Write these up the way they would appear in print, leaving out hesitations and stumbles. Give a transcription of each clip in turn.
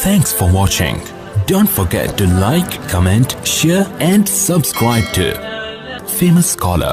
Thanks for watching. Don't forget to like, comment, share and subscribe to Famous Scholar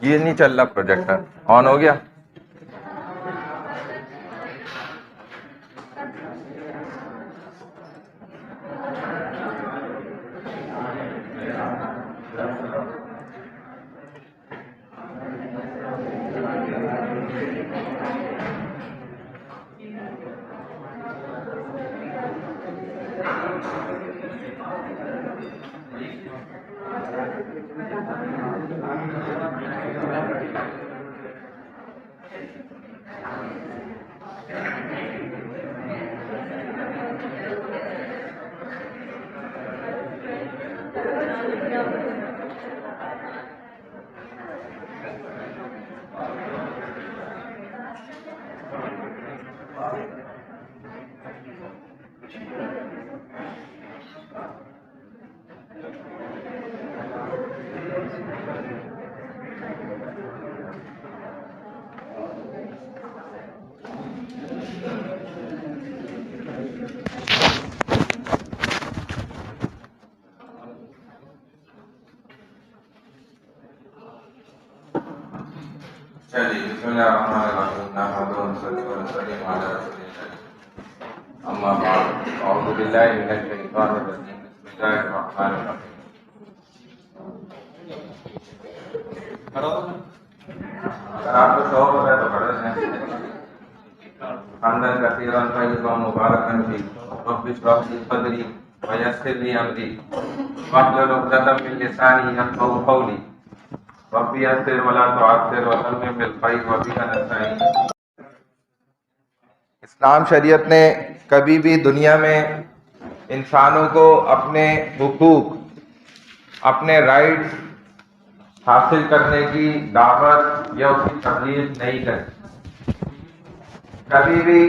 یہ نہیں چل رہا projector آن ہو گیا. چلیے بسم اللہ الرحمن الرحیم نحمدہ ونصلی ونسلم علی رسول اللہ اما بعد اعوذ باللہ من الشیطان الرجیم بسم اللہ الرحمن الرحیم. اگر آپ کو شوق ہوتا ہے تو پڑھ رہے ہیں. خاندان کثیرا طیبا مبارکا فی رب اشرح لی صدری ویسر لی امری واحلل عقدۃ من لسانی یفقهوا قولی ربی یسر ولا تعسر وتمم بالخیر وبک نستعین. اسلام شریعت نے کبھی بھی دنیا میں انسانوں کو اپنے حقوق، اپنے رائٹس حاصل کرنے کی دعوت یا اس کی تبلیغ نہیں کری. کبھی بھی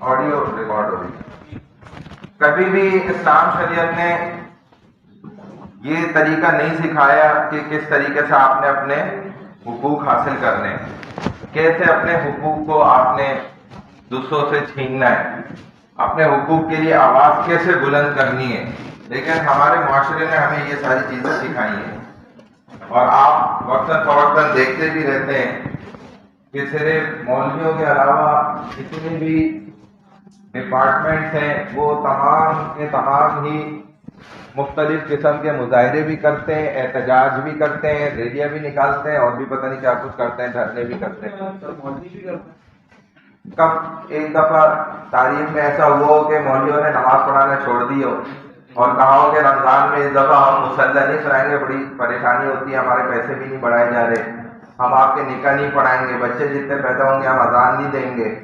آڈیو ریکارڈ ہو رہی، کبھی بھی اسلام شریعت نے یہ طریقہ نہیں سکھایا کہ کس طریقے سے آپ نے اپنے حقوق حاصل کرنے، کیسے اپنے حقوق کو آپ نے دوسروں سے چھیننا ہے، اپنے حقوق کے لیے آواز کیسے بلند کرنی ہے. لیکن ہمارے معاشرے نے ہمیں یہ ساری چیزیں سکھائی ہیں اور آپ وقتاً فوقتاً دیکھتے بھی رہتے ہیں کہ صرف مولویوں کے علاوہ جتنے بھی ڈپارٹمنٹس ہیں وہ تمام کے تمام ہی مختلف قسم کے مظاہرے بھی کرتے ہیں، احتجاج بھی کرتے ہیں، ریلیاں بھی نکالتے ہیں اور بھی پتہ نہیں کیا کچھ کرتے ہیں، دھرنے بھی کرتے ہیں. کب ایک دفعہ تاریخ میں ایسا ہوا ہو کہ مولویوں نے نماز پڑھانا چھوڑ دی ہو اور کہا ہو کہ رمضان میں اس دفعہ ہم مصلی نہیں کرائیں گے، بڑی پریشانی ہوتی ہے، ہمارے پیسے بھی نہیں بڑھائے جا رہے، ہم آپ کے نکاح نہیں پڑھائیں گے، بچے جتنے پیدا ہوں گے ہم اذان نہیں دیں گے،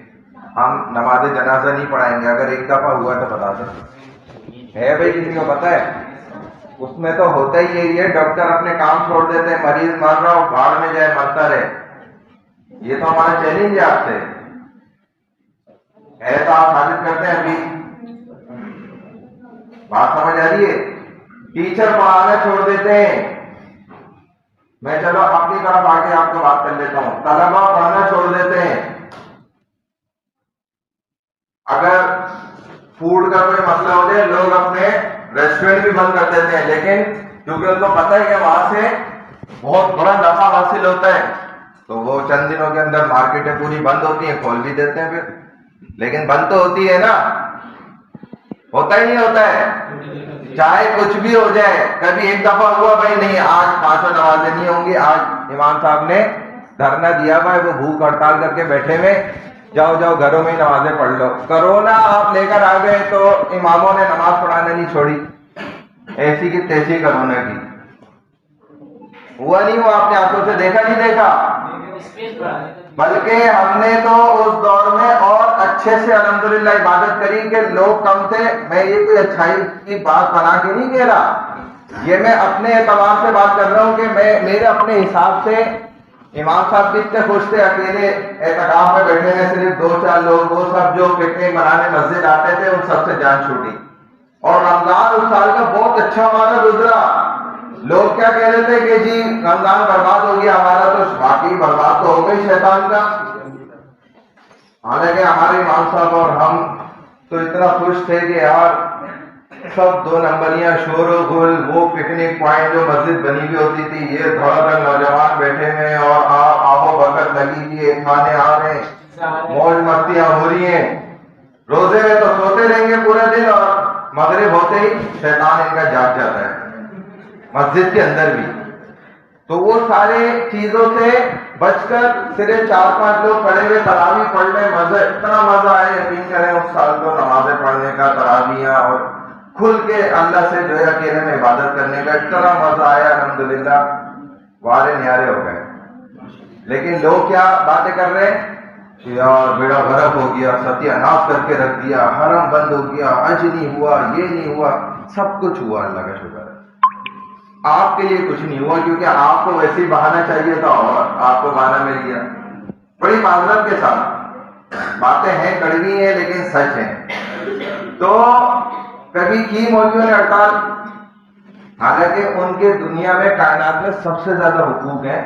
ہم نماز جنازہ نہیں پڑھائیں گے. اگر ایک دفعہ ہوا تو بتا دیں. ہے بھائی کسی کو پتا ہے؟ اس میں تو ہوتا ہی یہی ہے، ڈاکٹر اپنے کام چھوڑ دیتے ہیں، مریض مر رہا ہو بھاڑ میں جائے مرتا رہے. یہ تو ہمارا چیلنج ہے آپ سے. ہے تو آپ ثابت کرتے ہیں. ابھی بات سمجھ آ رہی ہے؟ ٹیچر پڑھانا چھوڑ دیتے ہیں. میں چلو اپنی طرف آ کے آپ کو بات کر لیتا ہوں. طلبا پڑھنا چھوڑ دیتے ہیں. اگر فوڈ کا کوئی مسئلہ ہو جائے لوگ اپنے ریسٹورینٹ بھی بند کر دیتے ہیں، لیکن کیونکہ ان کو پتہ ہے کہ وہاں سے بہت بڑا نفع حاصل ہوتا ہے تو وہ چند دنوں کے اندر مارکیٹیں پوری بند ہوتی ہیں، کھول بھی دیتے ہیں پھر. لیکن بند تو ہوتی ہے نا، ہوتا ہی نہیں ہوتا ہے، چاہے کچھ بھی ہو جائے. کبھی ایک دفعہ ہوا بھائی نہیں آج 5 نمازیں نہیں ہوں گی، آج امام صاحب نے دھرنا دیا بھائی، وہ بھوک ہڑتال کر کے بیٹھے ہوئے، جاؤ جاؤ گھروں میں ہی نمازیں پڑھ لو. کرونا آپ لے کر آ گئے تو اماموں نے نماز پڑھانا نہیں چھوڑی، ایسی کی تیسی کرونا کی. ہوا نہیں ہوا، آپ نے آنکھوں سے دیکھا نہیں دیکھا، بلکہ ہم نے تو اس دور میں اور اچھے سے الحمدللہ عبادت کری کہ لوگ کم تھے. میں یہ کوئی اچھائی کی بات بنا کے نہیں کہہ رہا، یہ میں اپنے اعتبار سے بات کر رہا ہوں کہ میرے اپنے حساب سے امام صاحب بھی اتنے خوش تھے، اکیلے اعتکاف میں بیٹھے ہیں، صرف 2-4 لوگ، وہ سب جو پکنک منانے مسجد آتے تھے ان سب سے جان چھوٹی. اور رمضان اس سال کا بہت اچھا ہمارا گزرا. لوگ کیا کہہ رہے تھے کہ جی رمضان برباد ہو گیا ہمارا، تو باقی برباد تو ہو گئی شیطان کا. حالانکہ ہمارے امام صاحب اور ہم تو اتنا خوش تھے کہ یار سب 2 نمبریاں شور و غل، وہ پکنک پوائنٹ جو مسجد بنی ہوئی ہوتی تھی، یہ دھڑا دھڑ نوجوان بیٹھے ہوئے اور آب و برکت لگی ہوئی ہے، کھانے آ رہے ہیں، موج مستیاں ہو رہی ہیں. روزے میں تو سوتے رہیں گے پورے دن اور مغرب ہوتے ہی شیطان ان کا جاگ جاتا ہے مسجد کے اندر بھی. تو وہ سارے چیزوں سے بچ کر صرف 4-5 لوگ کھڑے ہوئے تراویح پڑھنے، مزہ اتنا مزہ آئے یقین کریں اس سال کو نمازیں پڑھنے کا، تراویحاں اور کھل کے اللہ سے جو ہے اکیلے میں عبادت کرنے کا اتنا مزہ آیا الحمدللہ، وارے نیارے ہو گئے. لیکن لوگ کیا باتیں کر رہے ہیں، یار بیڑا غرق ہو گیا، ستیہ ناش کر کے رکھ دیا، حرم بند ہو گیا، حج نہیں ہوا، یہ نہیں ہوا. سب کچھ ہوا، اللہ کا شکر ہے. آپ کے لیے کچھ نہیں ہوا کیونکہ آپ کو ویسے ہی بہانا چاہیے تھا اور آپ کو بہانا مل گیا. بڑی معذرت کے ساتھ باتیں ہیں، کڑوی ہیں لیکن سچ ہیں. تو کبھی کی مولویوں نے ہڑتال، حالانکہ ان کے دنیا میں کائنات میں سب سے زیادہ حقوق ہیں.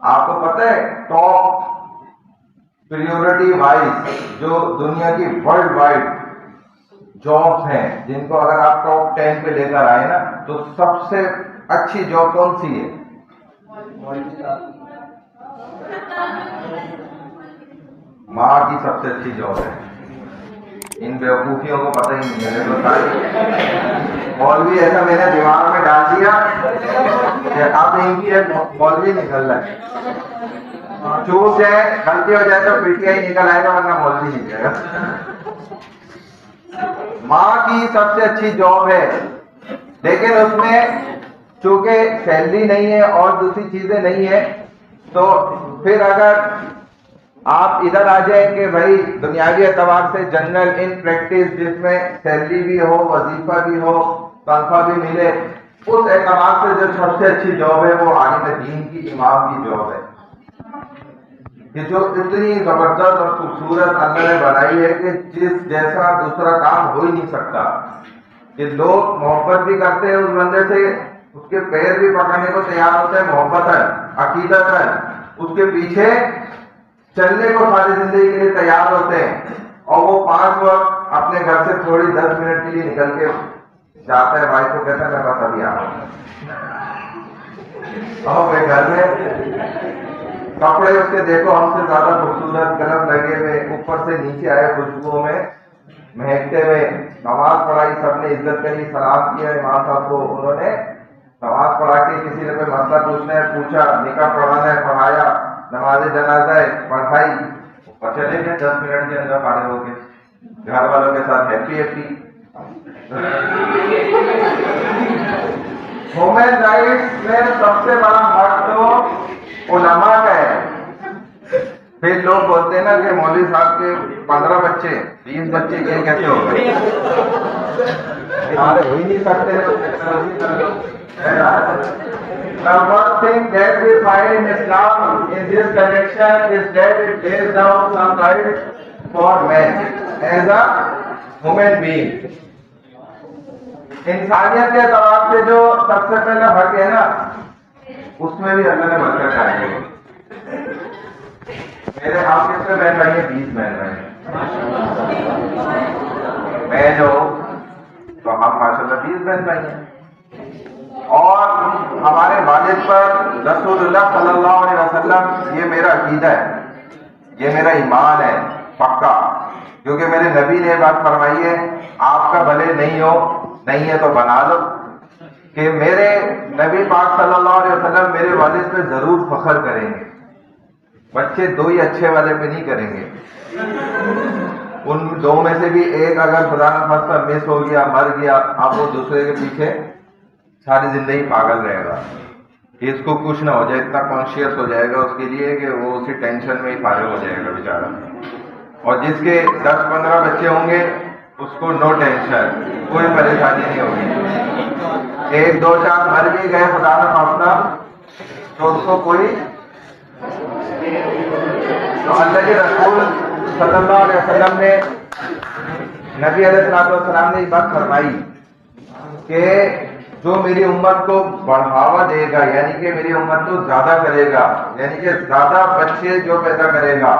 آپ کو پتہ ہے ٹاپ پریورٹی وائز جو دنیا کی ورلڈ وائڈ جابس ہیں جن کو اگر آپ ٹاپ 10 پہ لے کر آئے نا تو سب سے اچھی جاب کون سی ہے؟ ماں کی سب سے اچھی جاب ہے. ان بیوقوفیوں کو پتہ ہی نہیں ہے. مولوی ایسا میں نے دماغ میں ڈال دیا کہ اب ان کی ایک مولوی نکل رہا ہے، چوک جائے غلطی ہو جائے تو PTI نکل آئے گا ورنہ مولوی نہیں جائے گا. ماں کی سب سے اچھی جاب ہے، لیکن اس میں چونکہ سیلری نہیں ہے اور دوسری چیزیں نہیں ہیں تو پھر اگر آپ ادھر آ جائیں کہ بھائی دنیاوی اعتبار سے جنرل ان پریکٹس جس میں سیلری بھی ہو، وظیفہ بھی ہو، تنخواہ بھی ملے، اس اعتبار سے جو سب سے اچھی جاب ہے وہ عالم دین کی، امام کی جاب ہے کہ جو اتنی زبردست اور خوبصورت اللہ نے بنائی ہے کہ جس جیسا دوسرا کام ہو ہی نہیں سکتا. کہ لوگ محبت بھی کرتے ہیں اس بندے سے، اس کے پیر بھی پکڑنے کو تیار ہوتے ہیں محبت ہے، عقیدت ہے، اس کے پیچھے چلنے کو ساری زندگی کے لیے تیار ہوتے ہیں. اور وہ 5 وقت اپنے گھر سے تھوڑی 10 منٹ کے لیے نکل کے جاتا ہے، بھائی کو کہتا ہے میں بس ابھی آ رہا ہوں. اور میں گھر میں کپڑے اس کے دیکھو ہم سے زیادہ خوبصورت، قلم لگے ہوئے، اوپر سے نیچے آئے خوشبوؤں میں مہکتے ہوئے. نماز پڑھائی، سب نے عزت کری، سلام کیا امام صاحب کو. انہوں نے نماز پڑھا کے کسی نے کوئی مسئلہ پوچھنا ہے پوچھا، نکاح پڑھانا ہے پڑھایا، نماز جنازہ ہے پڑھائی، اور چلے گئے 10 منٹ کے اندر فارغ ہو کے گھر والوں کے ساتھ ہیپی ہیپی. ہیومن رائٹس میں سب سے بڑا حق تو علماء کا ہے. پھر لوگ بولتے ہیں نا کہ مولوی صاحب کے 15 بچے 20 بچے یہ کیسے ہو گئے، ہو ہی نہیں سکتے. The first thing that we find in Islam in this connection is that it lays down some rights for man as a human being. انسانیت کے اعتبار سے جو سب سے پہلا حق ہے نا اس میں بھی اللہ نے برکت ڈالی ہے. میرے آپ کتنے بہن بھائی ہیں؟ 20 بہن بھائی ہیں. میں جو تو ہم ماشاءاللہ 20 بہن بھائی ہیں، اور ہمارے والد پر رسول اللہ صلی اللہ علیہ وسلم، یہ میرا عقیدہ ہے، یہ میرا ایمان ہے پکا، کیونکہ میرے نبی نے یہ بات فرمائی ہے، آپ کا بھلے نہیں ہے تو بنا لو، کہ میرے نبی پاک صلی اللہ علیہ وسلم میرے والد پہ ضرور فخر کریں گے، بچے دو ہی اچھے والے پہ نہیں کریں گے، ان دو میں سے بھی ایک اگر خدا نہ خواستہ مس ہو گیا، مر گیا، اب وہ دوسرے کے پیچھے ساری زندگی پاگل رہے گا، کہ اس کو کچھ نہ ہو جائے، اتنا کانشیس ہو جائے گا اس کے لیے کہ وہ اسی ٹینشن میں ہی فارغ ہو جائے گا بیچارہ۔ اور جس کے 10-15 بچے ہوں گے اس کو نو ٹینشن، کوئی پریشانی نہیں ہوگی، 1-2-4 مر بھی گئے خدا نہ خواستہ تو اس کو کوئی، تو اللہ کے رسول صلی اللہ علیہ وسلم نے، نبی علیہ السلام نے یہ بات فرمائی کہ جو میری امت کو بڑھاوا دے گا، یعنی کہ میری امت کو زیادہ کرے گا، یعنی کہ زیادہ بچے جو پیدا کرے گا،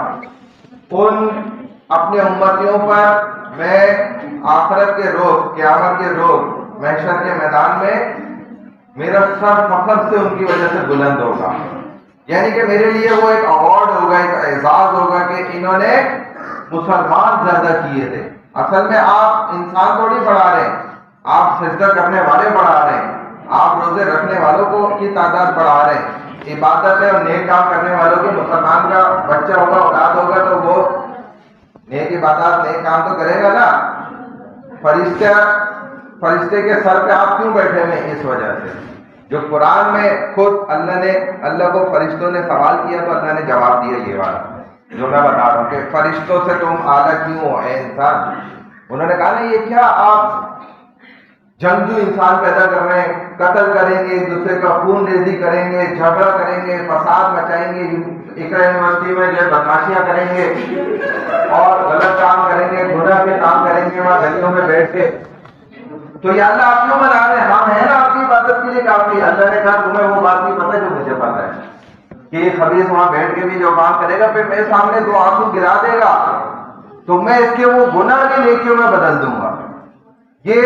ان اپنے امتیوں پر میں آخرت کے روز، قیامت کے روز، محشر کے میدان میں میرا سر فخر سے ان کی وجہ سے بلند ہوگا، یعنی کہ میرے لیے وہ ایک ایوارڈ ہوگا، ایک اعزاز ہوگا کہ انہوں نے مسلمان زیادہ کیے تھے۔ اصل میں آپ انسان تھوڑی بڑھا رہے ہیں، آپ سجدہ کرنے والے بڑھا رہے ہیں، آپ روزے رکھنے والوں کو کی تعداد بڑھا رہے ہیں، عبادت اور نیک کام کرنے والوں کی، مسلمان کا بچہ ہوگا، اولاد ہوگا تو وہ نیک عبادات نیک کام تو کرے گا نا۔ فرشتے کے سر پہ آپ کیوں بیٹھے ہوئے ہیں؟ اس وجہ سے جو قرآن میں خود اللہ کو فرشتوں نے سوال کیا تو اللہ نے جواب دیا یہ بات جو میں بتا رہا ہوں کہ فرشتوں سے تم اعلیٰ کیوں ہو اے انسان۔ انہوں نے کہا نا یہ کیا آپ جنگجو انسان پیدا کر رہے ہیں، قتل کریں گے، ایک دوسرے کا خون ریزی کریں گے، جھگڑا کریں گے، فساد مچائیں گے، اقرا یونیورسٹی میں جو ہے بدماشیاں کریں گے اور غلط کام کریں گے، گناہ کے کام کریں گے وہاں گلیوں میں بیٹھ کے، تو یا اللہ آپ کیوں بنا رہے ہیں؟ ہم ہیں نا آپ کی عبادت کے لیے کافی۔ اللہ نے کہا تمہیں وہ بات نہیں پتہ جو مجھے پتہ ہے کہ یہ خبیث وہاں بیٹھ کے بھی جو کام کرے گا پھر میرے سامنے 2 آنسو گرا دے گا تو میں اس کے وہ گناہ کی نیکیوں میں بدل دوں گا، یہ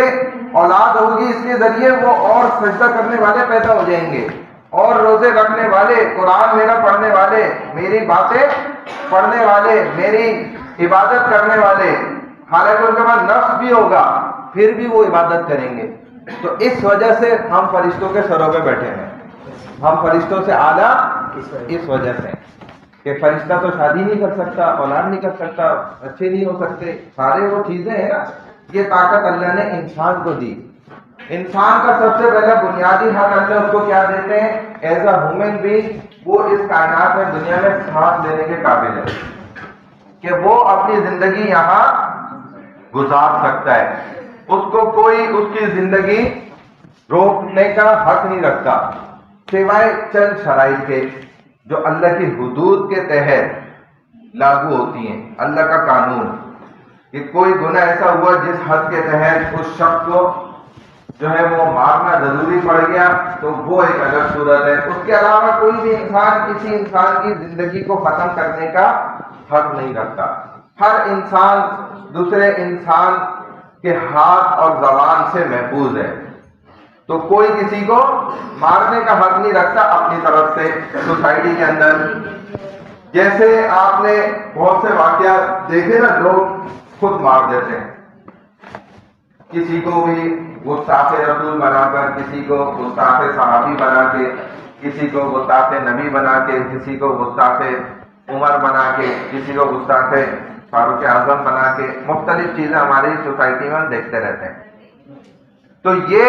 اولاد ہوگی، اس کے ذریعے وہ اور سجدہ کرنے والے پیدا ہو جائیں گے، اور روزے رکھنے والے، قرآن میرا پڑھنے والے، میری باتیں پڑھنے والے، میری عبادت کرنے والے، حالانکہ ان کے پاس نفس بھی ہوگا پھر بھی وہ عبادت کریں گے۔ تو اس وجہ سے ہم فرشتوں کے سروں پہ بیٹھے ہیں، ہم فرشتوں سے اعلیٰ اس وجہ سے کہ فرشتہ تو شادی نہیں کر سکتا، اولاد نہیں کر سکتا، اچھے نہیں ہو سکتے، سارے وہ چیزیں ہیں نا، یہ طاقت اللہ نے انسان کو دی۔ انسان کا سب سے پہلا بنیادی حق اللہ اس کو کیا دیتے ہیں؟ ایز اے ہیومن بینگ وہ اس کائنات میں دنیا میں سانس لینے کے قابل ہے کہ وہ اپنی زندگی یہاں گزار سکتا ہے، اس کو کوئی اس کی زندگی روکنے کا حق نہیں رکھتا سوائے چند شرائط کے جو اللہ کی حدود کے تحت لاگو ہوتی ہیں، اللہ کا قانون کہ کوئی گناہ ایسا ہوا جس حد کے تحت اس شخص کو جو ہے وہ مارنا ضروری پڑ گیا تو وہ ایک الگ صورت ہے۔ اس کے علاوہ کوئی بھی انسان کسی انسان کی زندگی کو ختم کرنے کا حق نہیں رکھتا۔ ہر انسان دوسرے انسان کے ہاتھ اور زبان سے محفوظ ہے، تو کوئی کسی کو مارنے کا حق نہیں رکھتا اپنی طرف سے سوسائٹی کے اندر۔ جیسے آپ نے بہت سے واقعات دیکھے نا، لوگ خود مار دیتے ہیں، کسی کو بھی گستاخ رسول بنا کر، کسی کو گستاخ صحابی بنا کے، کسی کو گستاخ نبی بنا کے، کسی کو گستاخ عمر بنا کے، کسی کو گستاخ فاروق اعظم بنا کے، مختلف چیزیں ہماری سوسائٹی میں دیکھتے رہتے ہیں۔ تو یہ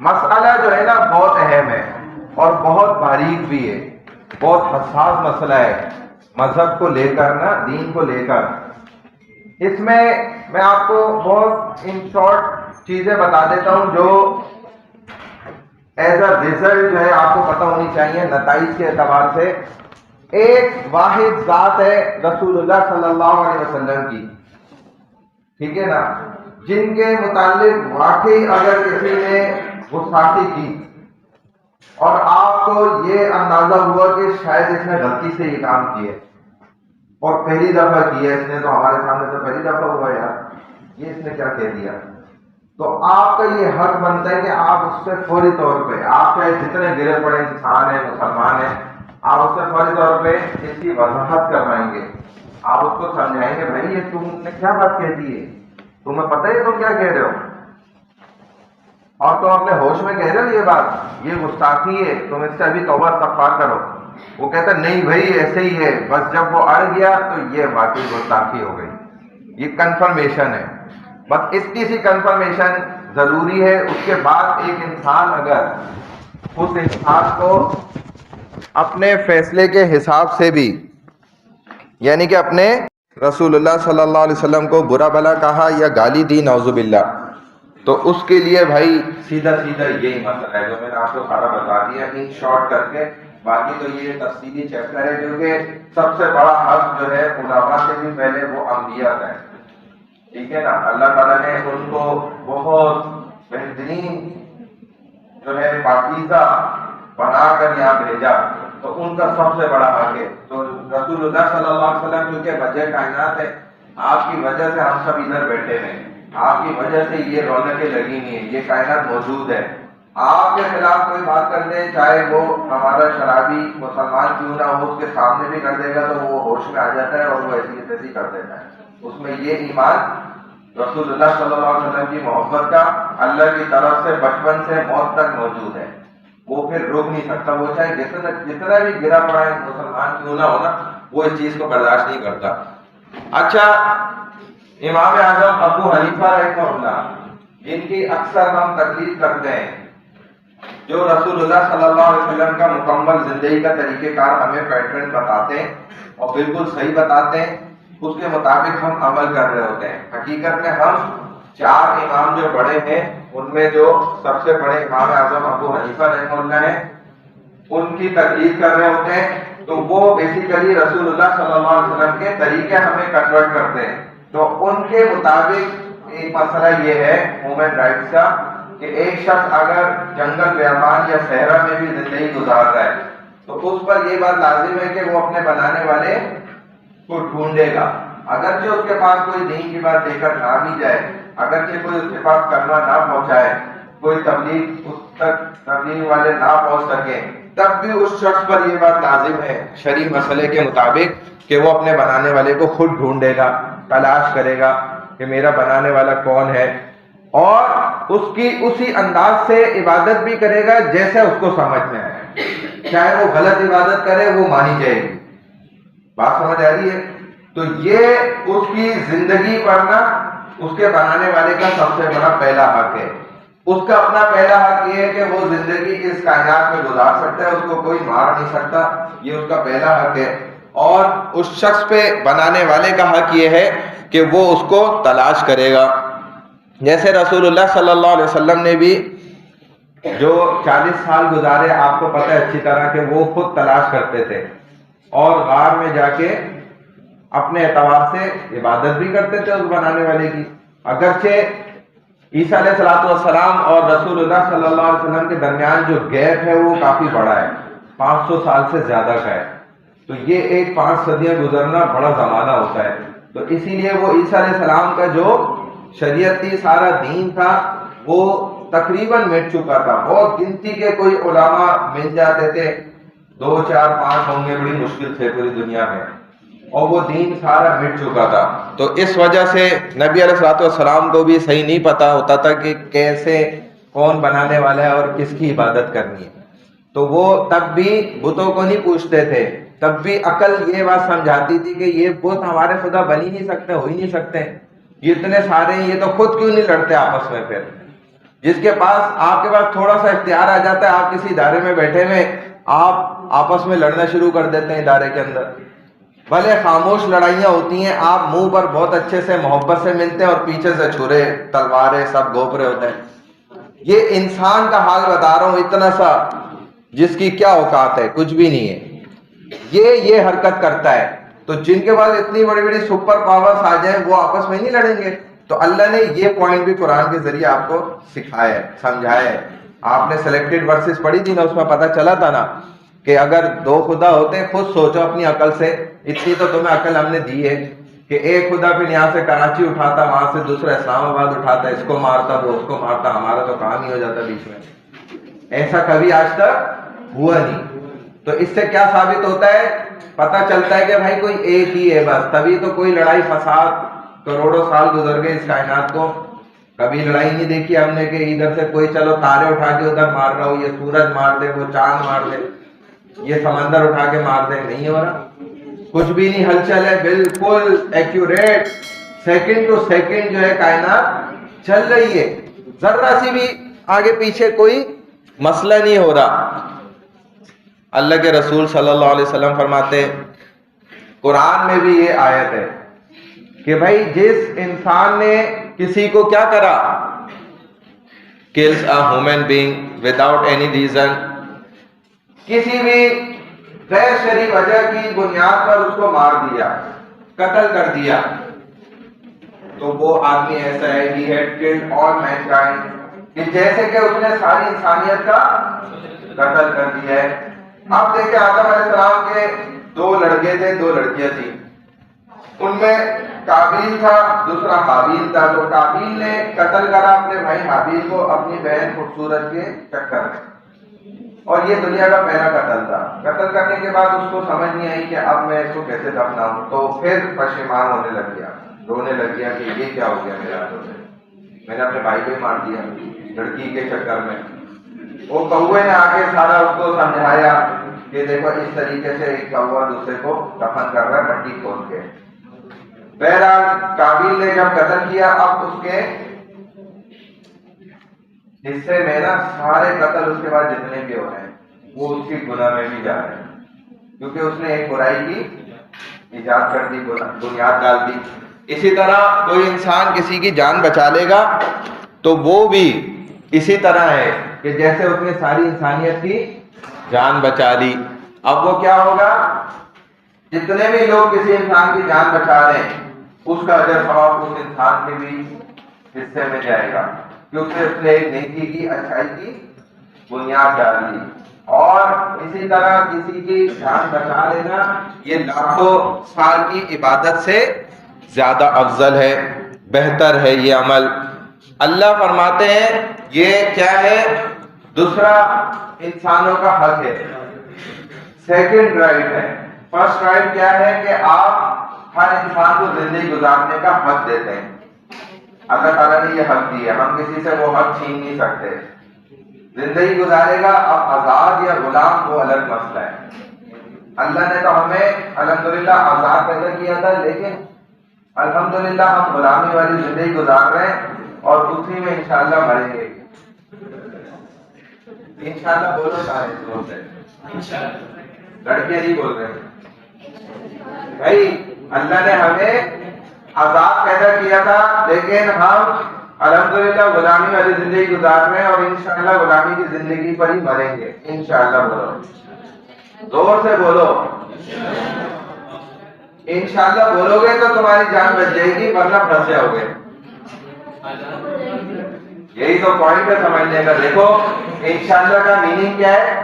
مسئلہ جو ہے نا بہت اہم ہے اور بہت باریک بھی ہے، بہت حساس مسئلہ ہے مذہب کو لے کر نا، دین کو لے کر۔ اس میں آپ کو بہت ان شارٹ چیزیں بتا دیتا ہوں جو ایز اے ریزلٹ جو ہے آپ کو پتہ ہونی چاہیے نتائج کے اعتبار سے۔ ایک واحد ذات ہے رسول اللہ صلی اللہ علیہ وسلم کی، ٹھیک ہے نا، جن کے متعلق واقعی اگر کسی نے گستاخی کی اور آپ کو یہ اندازہ ہوا کہ شاید اس نے غلطی سے یہ کام کیے اور پہلی دفعہ کیا اس نے، تو ہمارے سامنے تو پہلی دفعہ ہوا یار، یہ اس نے کیا کہہ دیا. تو آپ کا یہ حق بنتا ہے کہ آپ اس سے فوری طور پہ، آپ چاہے جتنے گرے پڑے انسان ہیں، مسلمان ہیں، آپ اس سے فوری طور پہ اس کی وضاحت کروائیں گے. آپ اس کو سمجھائیں گے بھائی یہ تم نے کیا بات کہہ دی ہے، تمہیں پتہ ہے تم کیا کہہ رہے ہو، اور تم اپنے ہوش میں کہہ رہے ہو یہ بات، یہ گستاخی ہے، تم اس سے ابھی توبہ استغفار کرو. وہ کہتا نہیں بھائی ایسے ہی ہے. بس جب وہ اڑ گیا تو یہ واقعی گستاخی ہو گئی. یہ کنفرمیشن ہے. بس اس کی سی کنفرمیشن ضروری ہے. اس کے بعد ایک انسان اگر اس انسان کو اپنے فیصلے کے حساب سے بھی، یعنی کہ اپنے رسول اللہ صلی اللہ علیہ وسلم کو برا بھلا کہا یا گالی دی نعوذ باللہ، تو اس کے لیے بھائی سیدھا سیدھا یہی مسئلہ ہے جو میں نے آپ کو سارا بتا دیا ان شارٹ کر کے. باقی تو یہ تفصیلی چیپٹر ہے کیونکہ سب سے بڑا حق جو ہے علماء سے بھی پہلے وہ انبیاء کا ہے. ٹھیک ہے نا. اللہ تعالیٰ نے ان کو بہت بہترین جو ہے پاکیزہ بنا کر یہاں بھیجا، تو ان کا سب سے بڑا حق ہے. تو رسول اللہ صلی اللہ علیہ وسلم کیونکہ وجہ کائنات ہے، آپ کی وجہ سے ہم سب ادھر بیٹھے ہیں، آپ کی وجہ سے یہ رونقیں لگی ہوئی ہیں، یہ کائنات موجود ہے. آپ کے خلاف کوئی بات کر دے، چاہے وہ ہمارا شرابی مسلمان کیوں نہ ہو، اس کے سامنے بھی کر دے گا تو وہ ہوش میں آ جاتا ہے اور وہ ایسی تیسی کر دیتا ہے. اس میں یہ ایمان رسول اللہ صلی اللہ علیہ وسلم کی محبت کا اللہ کی طرف سے بچپن سے موت تک موجود ہے. وہ پھر روک نہیں سکتا. وہ چاہے جتنا بھی گرا پڑا ہے مسلمان کیوں نہ ہونا، وہ اس چیز کو برداشت نہیں کرتا. اچھا، امام اعظم ابو حنیفہ رحمہ اللہ جن کی اکثر ہم تقلید کرتے ہیں، جو رسول اللہ صلی اللہ علیہ وسلم کا مکمل زندگی کا طریقہ کار ہمیں پیٹرن بتاتے ہیں اور بالکل صحیح بتاتے ہیں، اس کے مطابق ہم عمل کر رہے ہوتے ہیں. حقیقت میں ہم 4 امام جو بڑے ہیں ان میں جو سب سے بڑے امام اعظم ابو حنیفہ رحمہ اللہ ہیں، ان کی تقلید کر رہے ہوتے ہیں. تو وہ بیسیکلی رسول اللہ صلی اللہ علیہ وسلم کے طریقے ہمیں کنورٹ کرتے ہیں. تو ان کے مطابق ایک مسئلہ یہ ہے ہیومن رائٹس کا کہ ایک شخص اگر جنگل بیابان یا صحرا میں بھی زندگی گزار رہا ہے تو اس پر یہ بات لازم ہے کہ وہ اپنے بنانے والے کو ڈھونڈے گا. اگرچہ اس کے پاس کوئی دین کی بات لے کر نہ بھی جائے، اگرچہ کوئی اس کے پاس کلمہ نہ پہنچائے، کوئی تبلیغ اس تک تبلیغ والے نہ پہنچ سکے، تب بھی اس شخص پر یہ بات لازم ہے شرعی مسئلے کے مطابق کہ وہ اپنے بنانے والے کو خود ڈھونڈے گا، تلاش کرے گا کہ میرا بنانے والا کون ہے، اور اس کی اسی انداز سے عبادت بھی کرے گا جیسے اس کو سمجھ میں آئے. چاہے وہ غلط عبادت کرے وہ مانی جائے گی. بات سمجھ آ رہی ہے؟ تو یہ اس کی زندگی پڑھنا اس کے بنانے والے کا سب سے بڑا پہلا حق ہے. اس کا اپنا پہلا حق یہ ہے کہ وہ زندگی اس کائنات میں گزار سکتا ہے، اس کو کوئی مار نہیں سکتا، یہ اس کا پہلا حق ہے. اور اس شخص پہ بنانے والے کا حق یہ ہے کہ وہ اس کو تلاش کرے گا. جیسے رسول اللہ صلی اللہ علیہ وسلم نے بھی جو 40 سال گزارے، آپ کو پتہ ہے اچھی طرح کہ وہ خود تلاش کرتے تھے اور غار میں جا کے اپنے اعتبار سے عبادت بھی کرتے تھے اس بنانے والے کی. اگرچہ عیسیٰ علیہ السلام اور رسول اللہ صلی اللہ علیہ وسلم کے درمیان جو گیپ ہے وہ کافی بڑا ہے، 500 سال سے زیادہ کا ہے. تو یہ ایک 5 صدیاں گزرنا بڑا زمانہ ہوتا ہے. تو اسی لیے وہ عیسیٰ علیہ السلام کا جو شریعتی سارا دین تھا وہ تقریباً مٹ چکا تھا. بہت گنتی کے کوئی علماء مل جاتے تھے، 2 4 5 ہوں گے، بڑی مشکل تھے پوری دنیا میں، اور وہ دین سارا مٹ چکا تھا. تو اس وجہ سے نبی علیہ السلام کو بھی صحیح نہیں پتا ہوتا تھا کہ کیسے کون بنانے والا ہے اور کس کی عبادت کرنی ہے. تو وہ تب بھی بتوں کو نہیں پوچھتے تھے، تب بھی عقل یہ بات سمجھاتی تھی کہ یہ بت ہمارے خدا بن ہی نہیں سکتے، ہو ہی نہیں سکتے، یہ اتنے سارے ہیں، یہ تو خود کیوں نہیں لڑتے آپس میں. پھر جس کے پاس آپ کے پاس تھوڑا سا اختیار آ جاتا ہے، آپ کسی ادارے میں بیٹھے ہوئے آپ آپس میں لڑنا شروع کر دیتے ہیں ادارے کے اندر. بھلے خاموش لڑائیاں ہوتی ہیں، آپ منہ پر بہت اچھے سے محبت سے ملتے ہیں اور پیچھے سے چھرے تلواریں سب گھوپ رہے ہوتے ہیں. یہ انسان کا حال بتا رہا ہوں، اتنا سا جس کی کیا اوقات ہے، کچھ بھی نہیں ہے، یہ حرکت کرتا ہے. تو جن کے پاس اتنی بڑی بڑی سپر پاورز آ جائیں وہ آپس میں نہیں لڑیں گے. تو اللہ نے یہ پوائنٹ بھی قرآن کے ذریعے آپ کو سکھایا ہے، سمجھایا ہے. آپ نے سلیکٹڈ ورسز پڑھی تھی نا، اس میں پتہ چلا تھا نا کہ اگر 2 خدا ہوتے، خود سوچو اپنی عقل سے، اتنی تو تمہیں عقل ہم نے دی ہے کہ ایک خدا پھر یہاں سے کراچی اٹھاتا, وہاں سے دوسرا اسلام آباد اٹھاتا, اس کو مارتا وہ اس کو مارتا, ہمارا تو کام ہی ہو جاتا بیچ میں. ایسا کبھی آج تک ہوا نہیں. تو اس سے کیا ثابت ہوتا ہے؟ پتہ چلتا ہے کہ بھائی کوئی ایک ہی ہے بس. تبھی تو کوئی لڑائی فساد, کروڑوں سال گزر گئے اس کائنات کو, کبھی لڑائی نہیں دیکھی ہم نے کہ ادھر سے کوئی چلو تارے اٹھا کے ادھر مار رہا ہو, یہ سورج مار دے, وہ چاند مار دے, یہ سمندر اٹھا کے مار دے. نہیں ہو رہا, کچھ بھی نہیں, ہلچل ہے بالکل ایکیوریٹ, سیکنڈ ٹو سیکنڈ جو ہے کائنات چل رہی ہے, ذرا سی بھی آگے پیچھے کوئی مسئلہ نہیں ہو رہا. اللہ کے رسول صلی اللہ علیہ وسلم فرماتے, قرآن میں بھی یہ آیت ہے کہ بھائی جس انسان نے کسی کو کیا کرا, kills a human being without any reason, کسی بھی غیر شرعی وجہ کی بنیاد پر اس کو مار دیا, قتل کر دیا, تو وہ آدمی ایسا ہے he had killed all mankind, کہ جیسے کہ اس نے ساری انسانیت کا قتل کر دیا ہے. اب دیکھیں آدم علیہ السلام کے 2 لڑکے تھے, 2 لڑکیاں تھیں, ان میں قابیل تھا, دوسرا حابیل تھا. تو قابیل نے قتل کرا اپنے بھائی حابیل کو اپنی بہن خوبصورت کے چکر میں, اور یہ دنیا کا پہلا قتل تھا. قتل کرنے کے بعد اس کو سمجھ نہیں آئی کہ اب میں اس کو کیسے دفناؤں, تو پھر پشیمان ہونے لگ گیا, رونے لگ گیا کہ یہ کیا ہو گیا میرے ہاتھوں سے, میں نے اپنے بھائی کو ہی مار دیا لڑکی کے چکر میں. وہ کوے نے آ کے سارا اس کو سمجھایا کہ دیکھو اس طریقے سے ایک کوا دوسرے کو دفن کر رہا ہے مٹی کھود کے. بہرحال قابیل نے جب قتل کیا, اب اس کے حصے میں نا سارے قتل اس کے بعد جتنے بھی ہو رہے ہیں وہ اس کی گناہ میں بھی جا رہے ہیں, کیونکہ اس نے ایک برائی کی ایجاد کر دی, بنیاد ڈال دی. اسی طرح کوئی انسان کسی کی جان بچا لے گا تو وہ بھی اسی طرح ہے کہ جیسے اس نے ساری انسانیت کی جان بچا لی. اب وہ کیا ہوگا, جتنے بھی لوگ کسی انسان کی جان بچا رہے ہیں اس کا اجر ثواب اس انسان کے بھی حصے میں جائے گا, کیونکہ اس نے ایک نیکی کی, اچھائی کی بنیاد ڈال دی. اور اسی طرح کسی کی جان بچا لینا یہ لاکھوں سال کی عبادت سے زیادہ افضل ہے, بہتر ہے یہ عمل. اللہ فرماتے ہیں یہ کیا ہے, دوسرا انسانوں کا حق ہے, سیکنڈ رائٹ ہے. فرسٹ رائٹ کیا ہے کہ آپ ہر انسان کو زندگی گزارنے کا حق دیتے ہیں. اللہ تعالیٰ نے یہ حق دیا, ہم کسی سے وہ حق چھین نہیں سکتے. زندگی گزارے گا, اب آزاد یا غلام وہ الگ مسئلہ ہے. اللہ نے تو ہمیں الحمدللہ آزاد پیدا کیا تھا, لیکن الحمدللہ ہم غلامی والی زندگی گزار رہے ہیں اور اسی میں انشاءاللہ مریں گے. انشاءاللہ بولو سارے زور سے, لڑکیاں نہیں بول رہے بھائی. اللہ نے ہمیں آزاد پیدا کیا تھا, لیکن ہم الحمدللہ غلامی والی زندگی گزار رہے ہیں اور انشاءاللہ غلامی کی زندگی پر ہی مریں گے انشاءاللہ. بولو, زور سے بولو, انشاءاللہ بولو گے تو تمہاری جان بچ جائے گی, ورنہ پھنس جاؤ گے. یہی تو پوائنٹ ہے سمجھنے کا. دیکھو انشاءاللہ کا میننگ کیا ہے,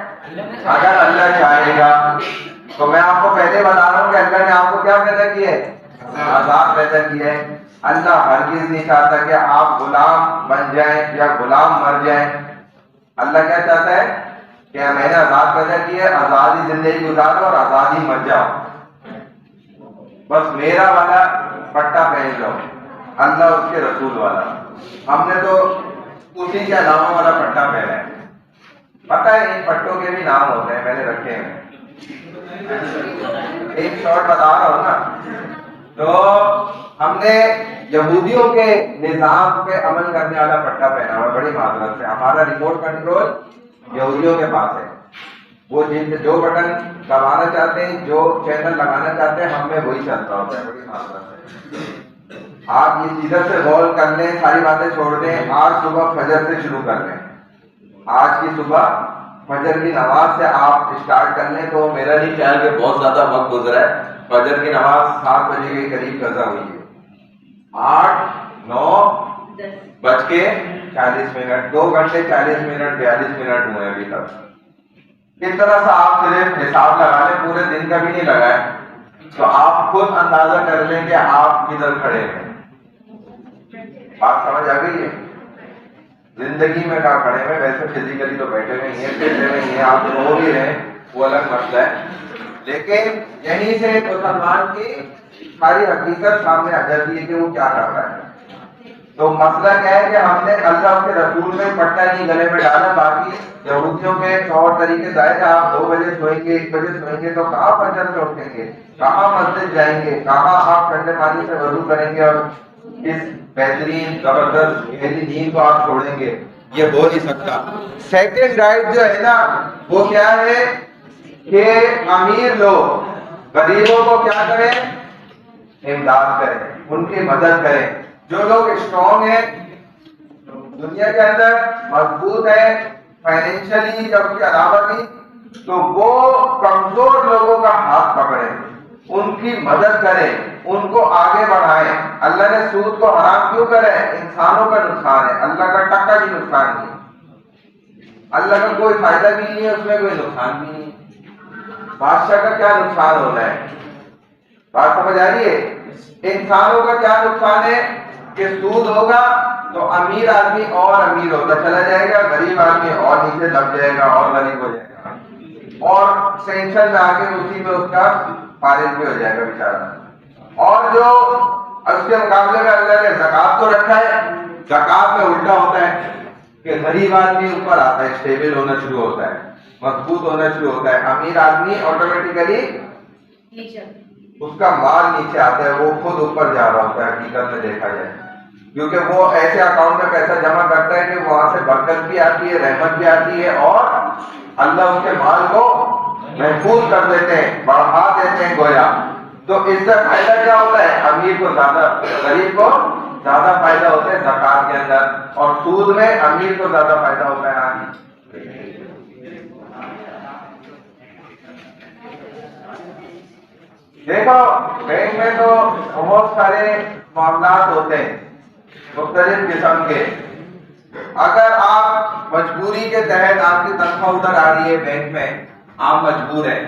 اگر اللہ چاہے گا. تو میں آپ کو پہلے بتا رہا ہوں کہ اللہ نے آپ کو کیا پیدا کیا ہے, آزاد پیدا کیا ہے. اللہ ہرگز نہیں چاہتا کہ آپ غلام بن جائیں یا غلام مر جائیں. اللہ کیا چاہتا ہے کہ میں نے آزاد پیدا کیا ہے, آزادی زندگی گزارو اور آزادی مر جاؤ. بس میرا والا پٹا پہن لو, اللہ اس کے رسول والا. ہم نے تو اسی کے علاوہ والا پٹا پہنا ہے. پتہ ہے ان پٹوں کے بھی نام ہوتے ہیں, میں نے رکھے ہیں. ایک شارٹ بتا رہا ہوں نا, تو ہم نے یہودیوں کے نظام پہ عمل کرنے والا پٹا پہنا ہوا. بڑی معذرت سے, ہمارا ریموٹ کنٹرول یہودیوں کے پاس ہے. وہ جو بٹن دبانا چاہتے ہیں, جو چینل لگانا چاہتے ہیں, ہم میں وہی چلتا ہوتا ہے. بڑی معذرت سے. آپ یہ ادھر سے غور کر لیں, ساری باتیں چھوڑ دیں. آج صبح فجر سے شروع کر لیں. آج کی صبح فجر کی نماز سے آپ اسٹارٹ کر لیں. تو میرا نہیں خیال کہ بہت زیادہ وقت گزرا ہے. فجر کی نماز 7 بجے کے قریب قضا ہوئی ہے. 8 9 بج کے 40 منٹ, 2 گھنٹے 40 منٹ 42 منٹ ہوئے ابھی تک. اس طرح سے آپ صرف حساب لگا لیں, پورے دن کا بھی نہیں لگا ہے. تو آپ خود اندازہ کر لیں کہ آپ کدھر کھڑے ہیں. بات سمجھ آ گئی ہے؟ زندگی میں کہاں کھڑے ہیں؟ ویسے فزیکلی تو بیٹھے ہوئے ہی ہیں، بیٹھے ہوئے ہی ہیں، آپ رو بھی رہے ہیں، وہ الگ مسئلہ ہے. لیکن یہیں سے مسلمان کی ساری حقیقت سامنے آ جاتی ہے کہ وہ کیا کر رہا ہے. تو مسئلہ کیا ہے کہ ہم نے اللہ کے رسول میں پٹا نہیں گلے میں ڈالا. باقی یہودیوں کے طور طریقے ظاہر ہے، آپ 2 بجے سوئیں گے، 1 بجے سوئیں گے تو کہاں فجر میں اٹھیں گے، کہاں مسجد جائیں گے، کہاں آپ ٹھنڈے پانی سے وضو کریں گے اور اس بہترین زبردست گہری نیند کو آپ چھوڑیں گے؟ یہ ہو نہیں سکتا. سیکنڈ رائٹ جو ہے نا وہ کیا ہے کہ امیر لوگ غریبوں کو کیا کریں؟ امداد کریں، ان کی مدد کریں. جو لوگ اسٹرانگ ہیں دنیا کے اندر، مضبوط ہے فائنینشلی یا اس کے علاوہ بھی، تو وہ کمزور لوگوں کا ہاتھ پکڑیں، ان کی مدد کریں، ان کو آگے بڑھائیں. اللہ نے سود کو حرام کیوں کرے؟ انسانوں کا نقصان ہے، اللہ کا ٹکا بھی نقصان نہیں. اللہ کا کوئی فائدہ بھی نہیں ہے، اس میں کوئی نقصان بھی نہیں. بادشاہ کا کیا نقصان ہونا ہے؟ بات سمجھ آ رہی ہے؟ انسانوں کا کیا نقصان ہے کہ سود ہوگا تو امیر آدمی اور امیر ہوتا چلا جائے گا، غریب آدمی اور نیچے دب جائے گا اور غریب ہو جائے گا، اور ٹینشن میں آ کے اسی میں اس کا فارغ بھی ہو جائے گا بیچارہ. اور جو اس کے مقابلے میں اللہ نے زکات کو رکھا ہے، زکات میں الٹا ہوتا ہے کہ غریب آدمی اوپر آتا ہے، اسٹیبل ہونا شروع ہوتا ہے، مضبوط ہونا شروع ہوتا ہے. امیر آدمی آٹومیٹیکلی اس کا مال نیچے آتا ہے، وہ خود اوپر جا رہا ہوتا ہے حقیقت میں دیکھا جائے، کیونکہ وہ ایسے اکاؤنٹ میں پیسہ جمع کرتا ہے کہ وہاں سے برکت بھی آتی ہے، رحمت بھی آتی ہے، اور اللہ اس کے مال کو محفوظ کر دیتے ہیں، بڑھا دیتے ہیں گویا. تو اس سے فائدہ کیا ہوتا ہے؟ امیر کو زیادہ، غریب کو زیادہ فائدہ ہوتا ہے زکات کے اندر، اور سود میں امیر کو زیادہ فائدہ ہوتا ہے. دیکھو بینک میں تو بہت سارے معاملات ہوتے ہیں مختلف قسم کے. اگر آپ مجبوری کے تحت آپ کی تنخواہ ادھر آ رہی ہے بینک میں، آپ مجبور ہیں،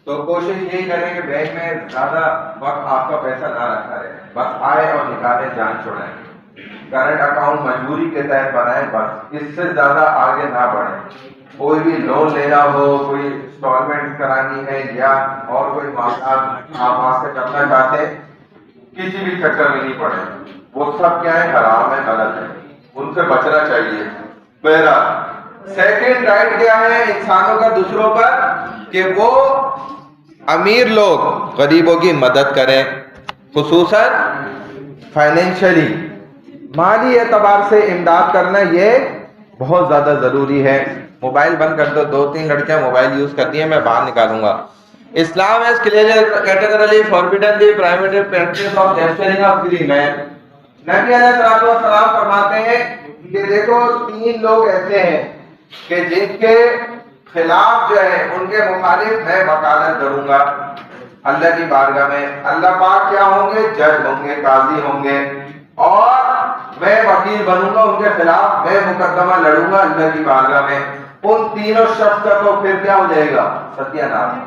تو کوشش یہی کریں کہ بینک میں زیادہ وقت آپ کا پیسہ نہ رکھا رہے، بس آئے اور نکالیں، جان چھوڑیں. کرنٹ اکاؤنٹ مجبوری کے تحت بنائیں، بس اس سے زیادہ آگے نہ بڑھیں. کوئی بھی لون لینا ہو، کوئی انسٹالمنٹ کرانی ہے یا اور کوئی معاملات آپ وہاں سے کرنا چاہتے ہیں، کسی بھی چکر میں نہیں پڑے. وہ سب کیا ہے؟ حرام ہے، غلط ہے، ان سے بچنا چاہیے. بہرحال سیکنڈ رائٹ کیا ہے انسانوں کا دوسروں پر؟ کہ وہ امیر لوگ غریبوں کی مدد کریں، خصوصاً فائنینشلی، مالی اعتبار سے امداد کرنا یہ بہت زیادہ ضروری ہے. موبائل بند کر دو، 2-3 لڑکیاں موبائل یوز کرتی ہیں، میں باہر نکالوں گا. Islam has categorically forbidden the private practice of lecturing of free men. نبی علیہ السلام فرماتے ہیں کہ دیکھو 3 لوگ ایسے ہیں کہ جن کے خلاف جو ہے، ان کے مخالف میں وکالت کروں گا اللہ کی بارگاہ میں. اللہ پاک کیا ہوں گے؟ جج ہوں گے، قاضی ہوں گے، اور میں وکیل بنوں گا ان کے خلاف، میں مقدمہ لڑوں گا اللہ کی بارگاہ میں. ان تینوں شخص کا تو پھر کیا ہو جائے گا؟ ستیہ نام.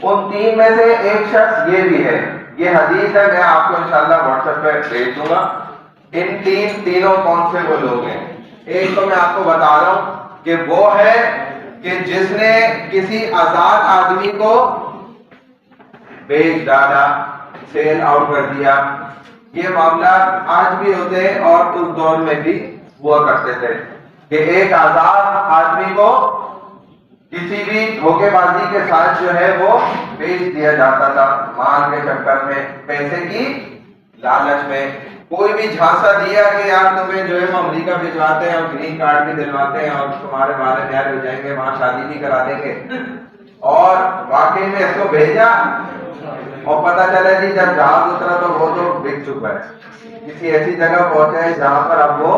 ان 3 میں سے ایک شخص یہ بھی ہے، یہ حدیث ہے، میں آپ کو انشاءاللہ واٹس ایپ پہ بھیج دوں گا. ان تینوں کون سے وہ لوگ ہیں؟ ایک تو میں آپ کو بتا رہا ہوں کہ وہ ہے کہ جس نے کسی آزاد آدمی کو بیچ ڈالا، سیل آؤٹ کر دیا. یہ معاملات آج بھی ہوتے ہیں اور اس دور میں بھی ہوا کرتے تھے کہ ایک آزاد آدمی کو کسی بھی دھوکے بازی کے ساتھ جو ہے وہ بیچ دیا جاتا تھا، مال کے چکر میں، پیسے کی لالچ میں. کوئی بھی جھانسا دیا کہ یار تمہیں جو ہے ہم امریکہ بھجواتے ہیں اور گرین کارڈ بھی دلواتے ہیں اور تمہارے بارے میں ہو جائیں گے، وہاں شادی بھی کرا دیں گے. اور واقعی میں اس کو بھیجا اور پتہ چلا جی جب جہاز اترا تو وہ تو بک چکا ہے، کسی ایسی جگہ پہنچا ہے جہاں پر اب وہ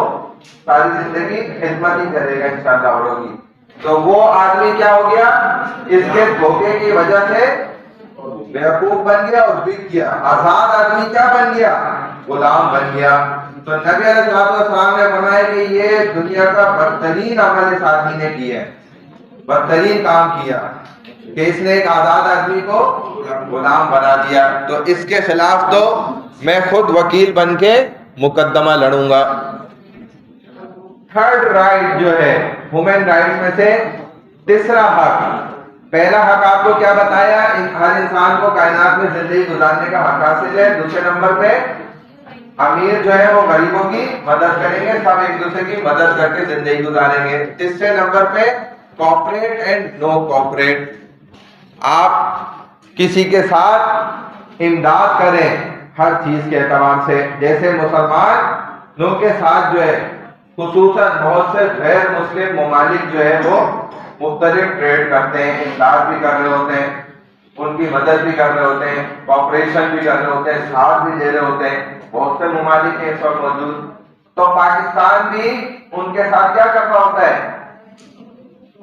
ساری زندگی خدمت ہی کرے گا انشاءاللہ اوروں کی. تو وہ آدمی کیا ہو گیا؟ اس کے دھوکے کی وجہ سے بیوقوف بن گیا اور بک گیا. آزاد آدمی کیا بن گیا؟ غلام بن گیا. تو نبی علیہ السلام نے فرمایا کہ یہ دنیا کا بدترین عمل اس آدمی نے کیا ہے، بدترین کام کیا کہ اس نے ایک آزاد آدمی کو غلام بنا دیا تو اس کے خلاف تو میں خود وکیل بن کے مقدمہ لڑوں گا۔ تھرڈ رائٹ جو ہے ہیومن رائٹس میں سے تیسرا حق، پہلا حق آپ کو کیا بتایا، ہر انسان کو کائنات میں زندگی گزارنے کا حق حاصل ہے۔ دوسرے نمبر پہ امیر جو ہے وہ غریبوں کی مدد کریں گے، سب ایک دوسرے کی مدد کر کے زندگی گزاریں گے۔ تیسرے نمبر پہ کوآپریٹ اینڈ نو کوآپریٹ، آپ کسی کے ساتھ امداد کریں ہر چیز کے اعتبار سے، جیسے مسلمانوں کے ساتھ جو ہے خصوصاً بہت سے غیر مسلم ممالک جو ہے وہ مختلف ٹریڈ کرتے ہیں، امداد بھی کر رہے ہوتے ہیں، ان کی مدد بھی کر رہے ہوتے ہیں، کوآپریشن بھی کر رہے ہوتے ہیں، ساتھ بھی دے رہے ہوتے ہیں، بہت سے ممالک ہیں اس وقت موجود۔ تو پاکستان بھی ان کے ساتھ کیا کر رہا ہوتا ہے،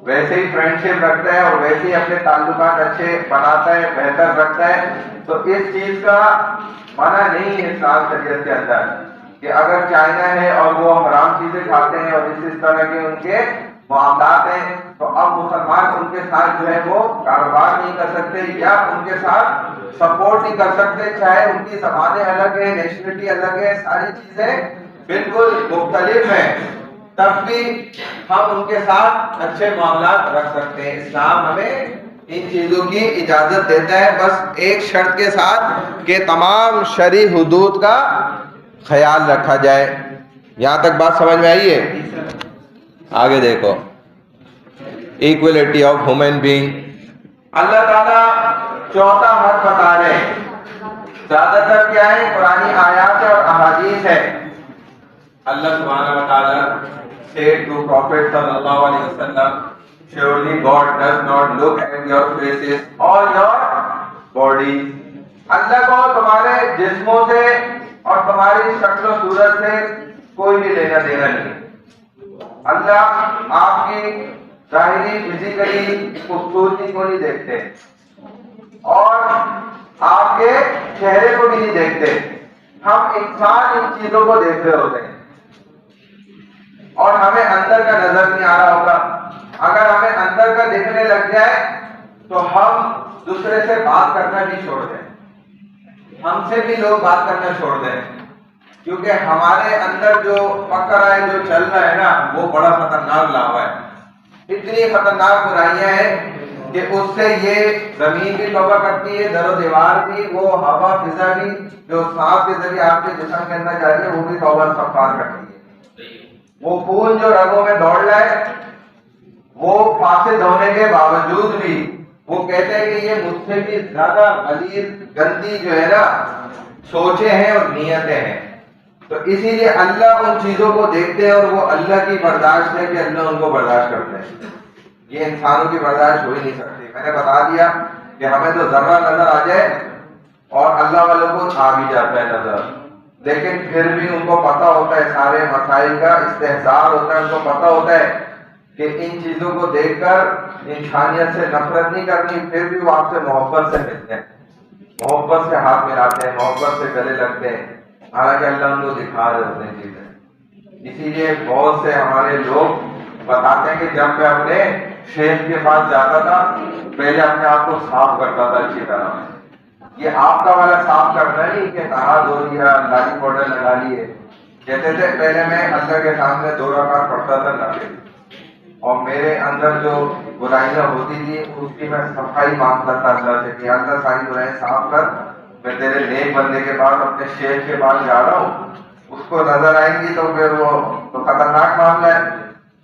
ویسے ہی فرینڈشپ رکھتا ہے اور ویسے ہی اپنے تعلقات اچھے بناتا ہے، بہتر رکھتا ہے۔ تو اس چیز کا منع نہیں ہے اسلام شریعت کے اندر کہ اگر چائنا ہے اور وہ حرام چیزیں کھاتے ہیں اور اس طرح کے ان کے معاملات ہیں تو اب مسلمان ان کے ساتھ جو ہے وہ کاروبار نہیں کر سکتے یا ان کے ساتھ سپورٹ نہیں کر سکتے، چاہے ان کی زبانیں الگ ہیں، نیشنلٹی الگ ہے، ساری چیزیں بالکل مختلف ہیں، تب بھی ہم ان کے ساتھ اچھے معاملات رکھ سکتے ہیں۔ اسلام ہمیں ان چیزوں کی اجازت دیتا ہے، بس ایک شرط کے ساتھ کہ تمام شرعی حدود کا خیال رکھا جائے۔ یہاں تک بات سمجھ میں آئی ہے؟ آگے دیکھو، ایکویلٹی آف ہیومن بینگ، اللہ تعالیٰ چوتھا حق بتا رہے ہیں، زیادہ تر کیا ہے قرآنی آیات اور احادیث ہے۔ اللہ سبحانہ و تعالیٰ said to Prophet sallallahu alaihi wasallam, surely God does not look at your faces or your bodies. اللہ کو تمہارے جسموں سے اور تمہاری شکل و صورت سے کوئی بھی لینا دینا نہیں۔ اللہ آپ کی ظاہری فزیکلی خوبصورتی کو نہیں دیکھتے اور آپ کے چہرے کو بھی نہیں دیکھتے، ہم انسان ان چیزوں کو دیکھ رہے ہوتے ہیں اور ہمیں اندر کا نظر نہیں آ رہا ہوگا۔ اگر ہمیں اندر کا دیکھنے لگ جائے تو ہم دوسرے سے بات کرنا بھی چھوڑ دیں، ہم سے بھی لوگ بات کرنا چھوڑ دیں، کیونکہ ہمارے اندر جو پکڑ ہے، جو چل رہا ہے نا، وہ بڑا خطرناک لاوا ہے۔ اتنی خطرناک برائیاں ہیں کہ اس سے یہ زمین بھی توبہ کرتی ہے، در و دیوار بھی، وہ ہوا فضا بھی جو سانس کے ذریعے آپ کے جسم کے اندر جا رہی ہے وہ بھی توبہ استغفار کرتی ہے۔ وہ خون جو رگوں میں دوڑ رہا ہے وہ فاسد ہونے کے باوجود بھی وہ کہتے ہیں کہ یہ مجھ سے بھی زیادہ غلیظ گندی جو ہے نا سوچیں ہیں اور نیتیں ہیں۔ تو اسی لیے اللہ ان چیزوں کو دیکھتے ہیں اور وہ اللہ کی برداشت ہے کہ اللہ ان کو برداشت کرتے ہیں، یہ انسانوں کی برداشت ہو ہی نہیں سکتی۔ میں نے بتا دیا کہ ہمیں تو ذرہ نظر آ جائے اور اللہ والوں کو آ بھی جاتا ہے نظر، لیکن پھر بھی ان کو پتہ ہوتا ہے سارے مسائل کا استحضار ہوتا ہے، ان کو پتہ ہوتا ہے کہ ان چیزوں کو دیکھ کر انسانیت سے نفرت نہیں کرنی، پھر بھی وہ آپ سے محبت سے ملتے ہیں، محبت سے ہاتھ ملاتے ہیں، محبت سے گلے لگتے ہیں، حالانکہ اللہ ان کو دکھا رہے ہوتے ہیں چیزیں۔ اسی لیے بہت سے ہمارے لوگ بتاتے ہیں کہ جب میں اپنے شیخ کے پاس جاتا تھا پہلے اپنے آپ کو صاف کرتا تھا اچھی طرح۔ یہ آپ کا والا صاف کرنا نہیں کہ نہا دھو لیا، لالی پاؤڈر لگا لیے، کہتے تھے پہلے میں اللہ کے سامنے 2 رکعت پڑھتا تھا نفل، اور میرے اندر جو برائیاں ہوتی تھی اس کی میں صفائی مانگتا تھا اللہ سے کہ اللہ ساری برائیاں صاف کر، میں تیرے نیک بندے کے پاس اپنے شیخ کے پاس جا رہا ہوں، اس کو نظر آئیں گی تو پھر وہ تو خطرناک معاملہ ہے،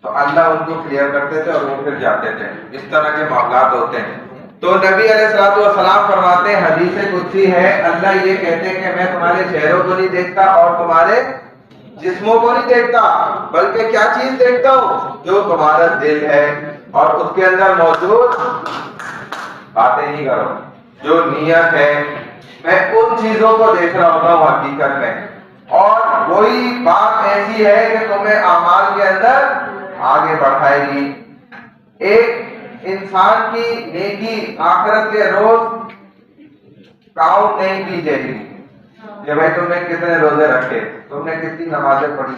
تو اللہ ان کو کلیئر کرتے تھے اور وہ پھر جاتے تھے۔ اس طرح کے معاملات ہوتے ہیں۔ تو نبی علیہ الصلوۃ والسلام فرماتے ہیں، حدیث قدسی ہے، اللہ یہ کہتے ہیں کہ میں تمہارے چہروں کو نہیں دیکھتا اور تمہارے جسموں کو نہیں دیکھتا، بلکہ کیا چیز دیکھتا ہوں، جو تمہارا دل ہے اور اس کے اندر موجود باتیں نہیں کرو، جو نیت ہے، میں ان چیزوں کو دیکھ رہا ہوتا ہوں حقیقت میں، اور وہی بات ایسی ہے کہ تمہیں اعمال کے اندر آگے بڑھائے گی۔ ایک انسان کی نیکی آخرت کے روز کاؤنٹ نہیں کی جائے گی کہ بھائی تم نے کتنے روزے رکھے، تم نے کتنی نمازیں پڑھی،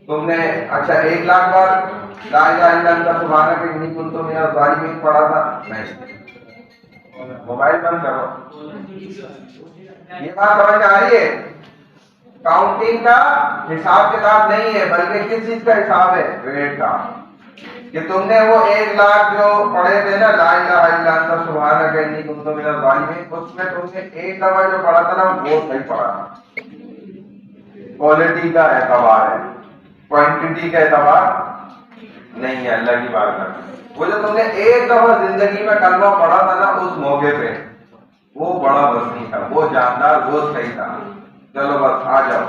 تم نے اچھا 1 لاکھ بار لا الہ الا انت سبحانک انی کنت من الظالمین پڑھا تھا، نہیں، موبائل بند کرو. یہ بات سمجھ میں آ رہی ہے؟ کاؤنٹنگ کا حساب کتاب نہیں ہے، بلکہ کس چیز کا حساب ہے؟ ویٹ کا. کہ تم نے وہ 1,00,000 جو پڑھے تھے نا، لا الہ الا انت سبحانک انی کنت من الظالمین، اس میں تم نے ایک دفعہ جو پڑھا تھا نا وہ صحیح پڑھا تھا. کوالٹی کا اعتبار ہے، کوانٹٹی کا اعتبار نہیں ہے. اللہ کی بات کر، وہ جو تم نے ایک دفعہ زندگی میں کلمہ پڑھا تھا نا اس موقع پہ، وہ بڑا وزنی تھا، وہ جاندار، وہ صحیح تھا. چلو بس آ جاؤ.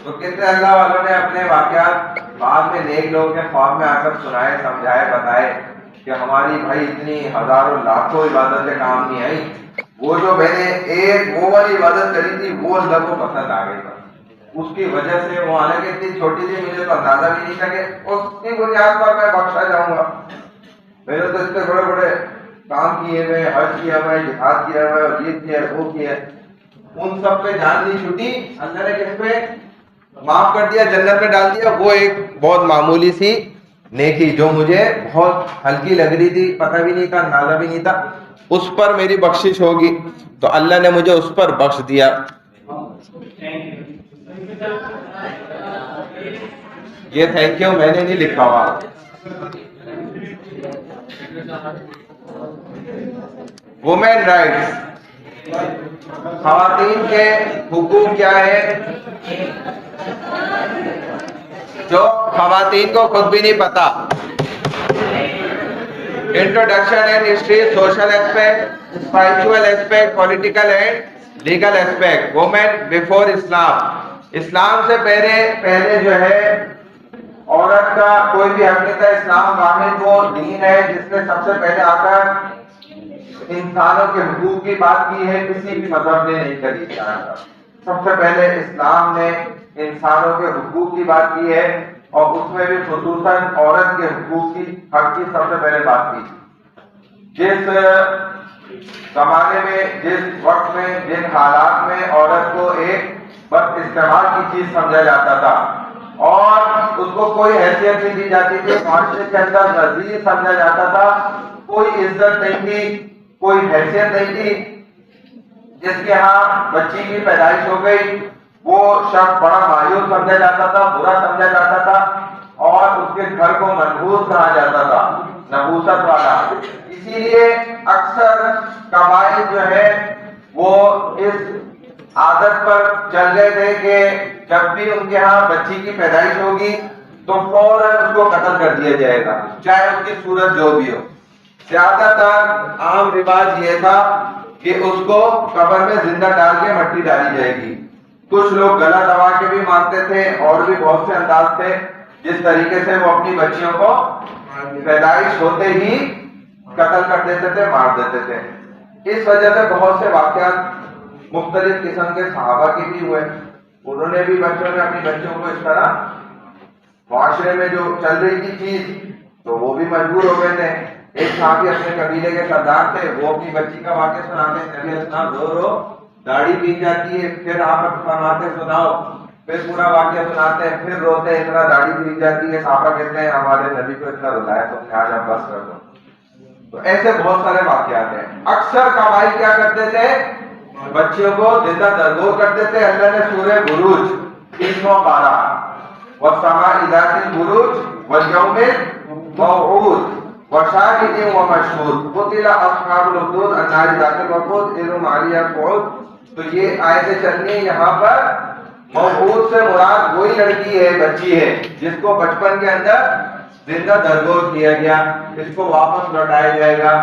تو کتنے اللہ والوں نے اپنے واقعات بعد میں نیک لوگ کے خواب میں آ کر سنائے، سمجھائے، بتائے کہ ہماری بھائی اتنی ہزاروں لاکھوں عبادتیں کام نہیں آئی، وہ جو میں نے ایک وہ والی عبادت کری تھی وہ اللہ کو پسند آ گئی. اس کی وجہ سے وہ حالانکہ اتنی چھوٹی تھی مجھے تو اندازہ بھی نہیں تھا کہ اس کی بنیاد پر میں بخشا جاؤں گا. میں نے تو اتنے بڑے بڑے کام کیے ہوئے، حج کیا ہوا ہے، جہاد کیا ہوا ہے، اور یہ کیا ہے، وہ کیا ہے. ان سب پہ جان نہیں چھوٹی، اللہ نے کس پہ معاف کر دیا، جنت میں ڈال دیا. وہ ایک بہت معمولی سی نیکی جو مجھے بہت ہلکی لگ رہی تھی، پتہ بھی نہیں تھا، اندازہ بھی نہیں تھا، اس پر میری بخشش ہوگی تو اللہ نے مجھے اس پر بخش دیا. یہ تھینک یو میں نے نہیں لکھا ہوا. وومین رائٹس، خواتین کے حقوق کیا ہے جو خواتین کو خود بھی نہیں پتا. Introduction and history, social aspect, spiritual aspect, political and legal aspect. Women before Islam, اسلام سے پہلے جو ہے عورت کا کوئی بھی حق نہیں تھا. اسلام واحد وہ دین ہے جس نے سب سے پہلے آ کر انسانوں کے حقوق کی بات کی ہے، کسی بھی مذہب نے نہیں کری. سب سے پہلے اسلام نے انسانوں کے حقوق کی بات کی ہے، اور اس میں بھی خصوصاً عورت کے حقوق کی حق کی سب سے پہلے بات کی. جس زمانے میں، جس وقت میں، جن حالات میں عورت کو ایک بس استعمال کی چیز سمجھا جاتا تھا اور اس کو کوئی حیثیت نہیں دی جاتی تھی، معاشرے کے اندر نظیر سمجھا جاتا تھا، کوئی عزت نہیں تھی، کوئی حیثیت نہیں تھی. جس کے ہاں بچی کی پیدائش ہو گئی وہ شخص بڑا مایوس سمجھا جاتا تھا، برا سمجھا جاتا تھا، اور اس کے گھر کو منحوس کہا جاتا تھا، نحوست والا. اسی لیے اکثر قبائل جو ہے وہ اس عادت پر چل گئے تھے کہ جب بھی ان کے ہاں بچی کی پیدائش ہوگی تو فوراً اس کو قتل کر دیا جائے گا، چاہے اس کی صورت جو بھی ہو. زیادہ تر عام رواج یہ تھا کہ اس کو قبر میں زندہ ڈال کے مٹی ڈالی جائے گی. کچھ لوگ گلا دبا کے بھی مارتے تھے، اور بھی بہت سے انداز تھے جس طریقے سے وہ اپنی بچیوں کو پیدائش ہوتے ہی قتل کر دیتے تھے، مار دیتے تھے. اس وجہ سے بہت سے واقعات مختلف قسم کے صحابہ کے بھی ہوئے. انہوں نے بھی بچوں نے اپنی بچوں کو اس طرح معاشرے میں جو چل رہی تھی چیز تو وہ بھی مجبور ہو گئے تھے. ایک صحابی اپنے قبیلے کے سردار تھے، وہ اپنی بچی کا واقعہ سناتے ہیں، نبی اسلام رو رو داڑھی بیت جاتی ہے، پھر آپ فرماتے سناؤ، پھر پورا واقعہ سناتے ہیں، پھر روتے ہیں، اتنا داڑھی بیت جاتی ہے. صحابہ کہتے ہیں ہمارے نبی کو اتنا رلایا تو نے آج آپ بس کر دو. تو ایسے بہت سارے واقعات ہیں. اکثر قبائل کیا کرتے تھے، بچیوں کو زندہ درگور کرتے تھے. اللہ نے سورہ بروج 312 والسماء ذات البروج واليوم الموعود وشاهد ومشهود قتل اصحاب الاخدود النار ذات الوقود اذ هم عليها قعود. تو یہ آیتیں چلنی یہاں پر موعود سے مراد وہی لڑکی ہے، بچی ہے جس کو بچپن کے اندر زندہ درگور کیا گیا، اس کو واپس لوٹایا جائے گا.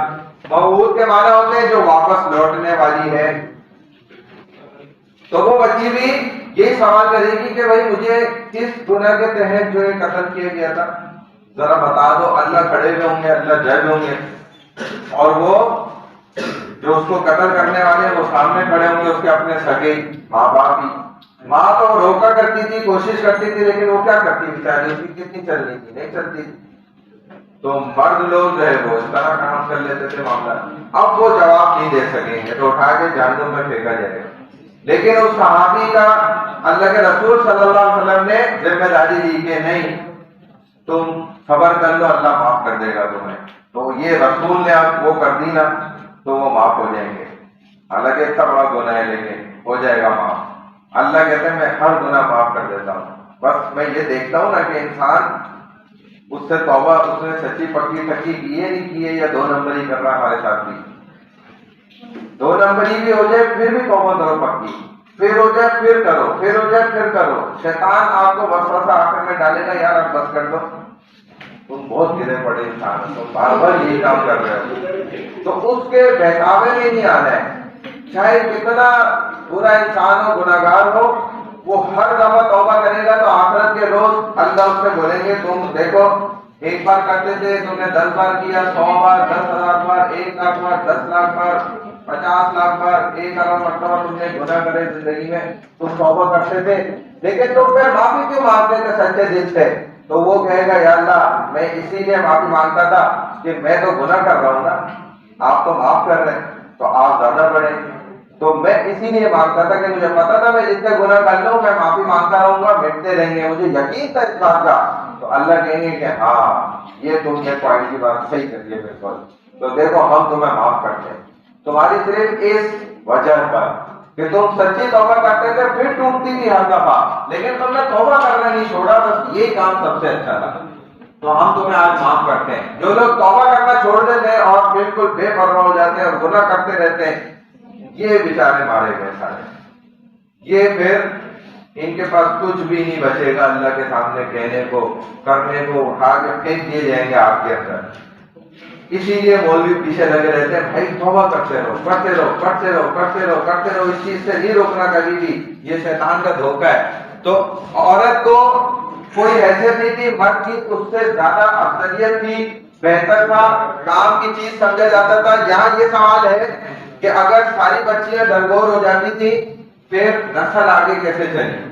موعود کے معنی ہوتے ہیں جو واپس لوٹنے والی ہے. تو وہ بچی بھی یہی سوال کرے گی کہ بھائی مجھے کس گناہ کے تحت جو ہے قتل کیا گیا تھا، ذرا بتا دو. اللہ کھڑے ہوئے ہوں گے، اللہ جج ہوں گے، اور وہ جو اس کو قتل کرنے والے ہیں وہ سامنے کھڑے ہوں گے، اس کے اپنے سگے ماں باپ ہی. ماں تو روکا کرتی تھی، کوشش کرتی تھی، لیکن وہ کیا کرتی بیچاری، اس کی کتنی چلنی تھی، نہیں چلتی تھی. تو مرد لوگ جو ہے وہ اس طرح کام کر لیتے تھے معاملہ. اب وہ جواب نہیں دے سکیں گے تو اٹھا کے جہنم میں پھینکا جائے گا. لیکن اس صحابی کا اللہ کے رسول صلی اللہ علیہ وسلم نے ذمہ داری لی کہ نہیں، تم خبر کر لو، اللہ معاف کر دے گا تمہیں. تو یہ رسول نے اب وہ کر دی نا. تو وہ معاف ہو جائیں گے. حالانکہ اتنا بڑا گناہ ہے لیکن ہو جائے گا معاف. اللہ کہتے ہیں میں ہر گناہ معاف کر دیتا ہوں. بس میں یہ دیکھتا ہوں نا کہ انسان اس سے توبہ اس نے سچی پکی پکی کی ہے نہیں کی ہے، یا دو نمبری کر رہا ہے. ہمارے ساتھ بھی دو نمبری بھی ہو جائے پھر بھی توبہ کرو پکی، پھر ہو جائے پھر کرو، پھر ہو جائے پھر کرو. شیطان آپ کو وسوسہ آخر میں ڈالے گا یار اب بس کر دو، تم بہت گرے پڑے انسان، تم بار بار یہی کام کر رہے ہو. تو اس کے بہکاوے میں نہیں آنا ہے. چاہے کتنا برا انسان ہو، گناہ گار ہو، وہ ہر دفعہ توبہ کرے گا تو آخرت کے روز اللہ اس سے بولیں گے تم دیکھو ایک بار کرتے تھے تم نے 10 بار کیا، 100 بار، 10,000 بار، 1,00,000 بار، 10,00,000 بار، 50,00,000 بار، 1,000,000 مرتبہ تم نے گناہ کرے زندگی میں، تم توبہ کرتے تھے لیکن تم پھر معافی کیوں مانگتے تھے سچے دل سے؟ تو وہ کہے گا یا اللہ میں اسی لیے معافی مانگتا تھا کہ میں تو گناہ کر رہا ہوں نا، آپ تو معاف کر رہے ہیں تو آپ زیادہ بڑھیں. تو میں اسی لیے مانگتا تھا کہ مجھے پتا تھا میں جتنے گناہ کر لوں میں معافی مانگتا رہوں گا، مٹتے رہیں گے، مجھے یقین تھا اس بات کا. تو اللہ کہیں گے کہ ہاں یہ تم نے پوائنٹ کی بات صحیح کر ہے بالکل، تو دیکھو ہم تمہیں معاف کرتے ہیں تمہاری صرف اس وجہ پر کہ تم سچی توبہ کرتے تھے پھر ٹوٹتی تھی ہر دفعہ، لیکن تم نے توبہ کرنا نہیں چھوڑا، بس یہی کام سب سے اچھا تھا. تو ہم تمہیں آج معاف کرتے ہیں. جو لوگ توبہ کرنا چھوڑ دیتے ہیں اور بالکل بے پرواہ ہو جاتے ہیں اور گناہ کرتے رہتے ہیں، یہ بیچارے مارے گئے سارے. یہ پھر ان کے پاس کچھ بھی نہیں بچے گا اللہ کے سامنے کہنے کو، کرنے کو، اٹھا کے پھینک دیے جائیں گے آپ کے اندر. اسی لیے مولوی پیچھے لگے رہتے ہیں بھائی توبہ کرتے رہو، کرتے رہو، کرتے رہو، کرتے رہو، کرتے رہو، اس چیز سے نہیں روکنا کبھی بھی، یہ شیطان کا دھوکہ ہے. تو عورت کو کوئی حیثیت نہیں تھی، مرد کی اس سے زیادہ افضلیت تھی، بہتر تھا، کام کی چیز سمجھا جاتا تھا. یہاں یہ سوال ہے کہ اگر ساری بچیاں درگور ہو جاتی تھی پھر نسل آگے کیسے چلی؟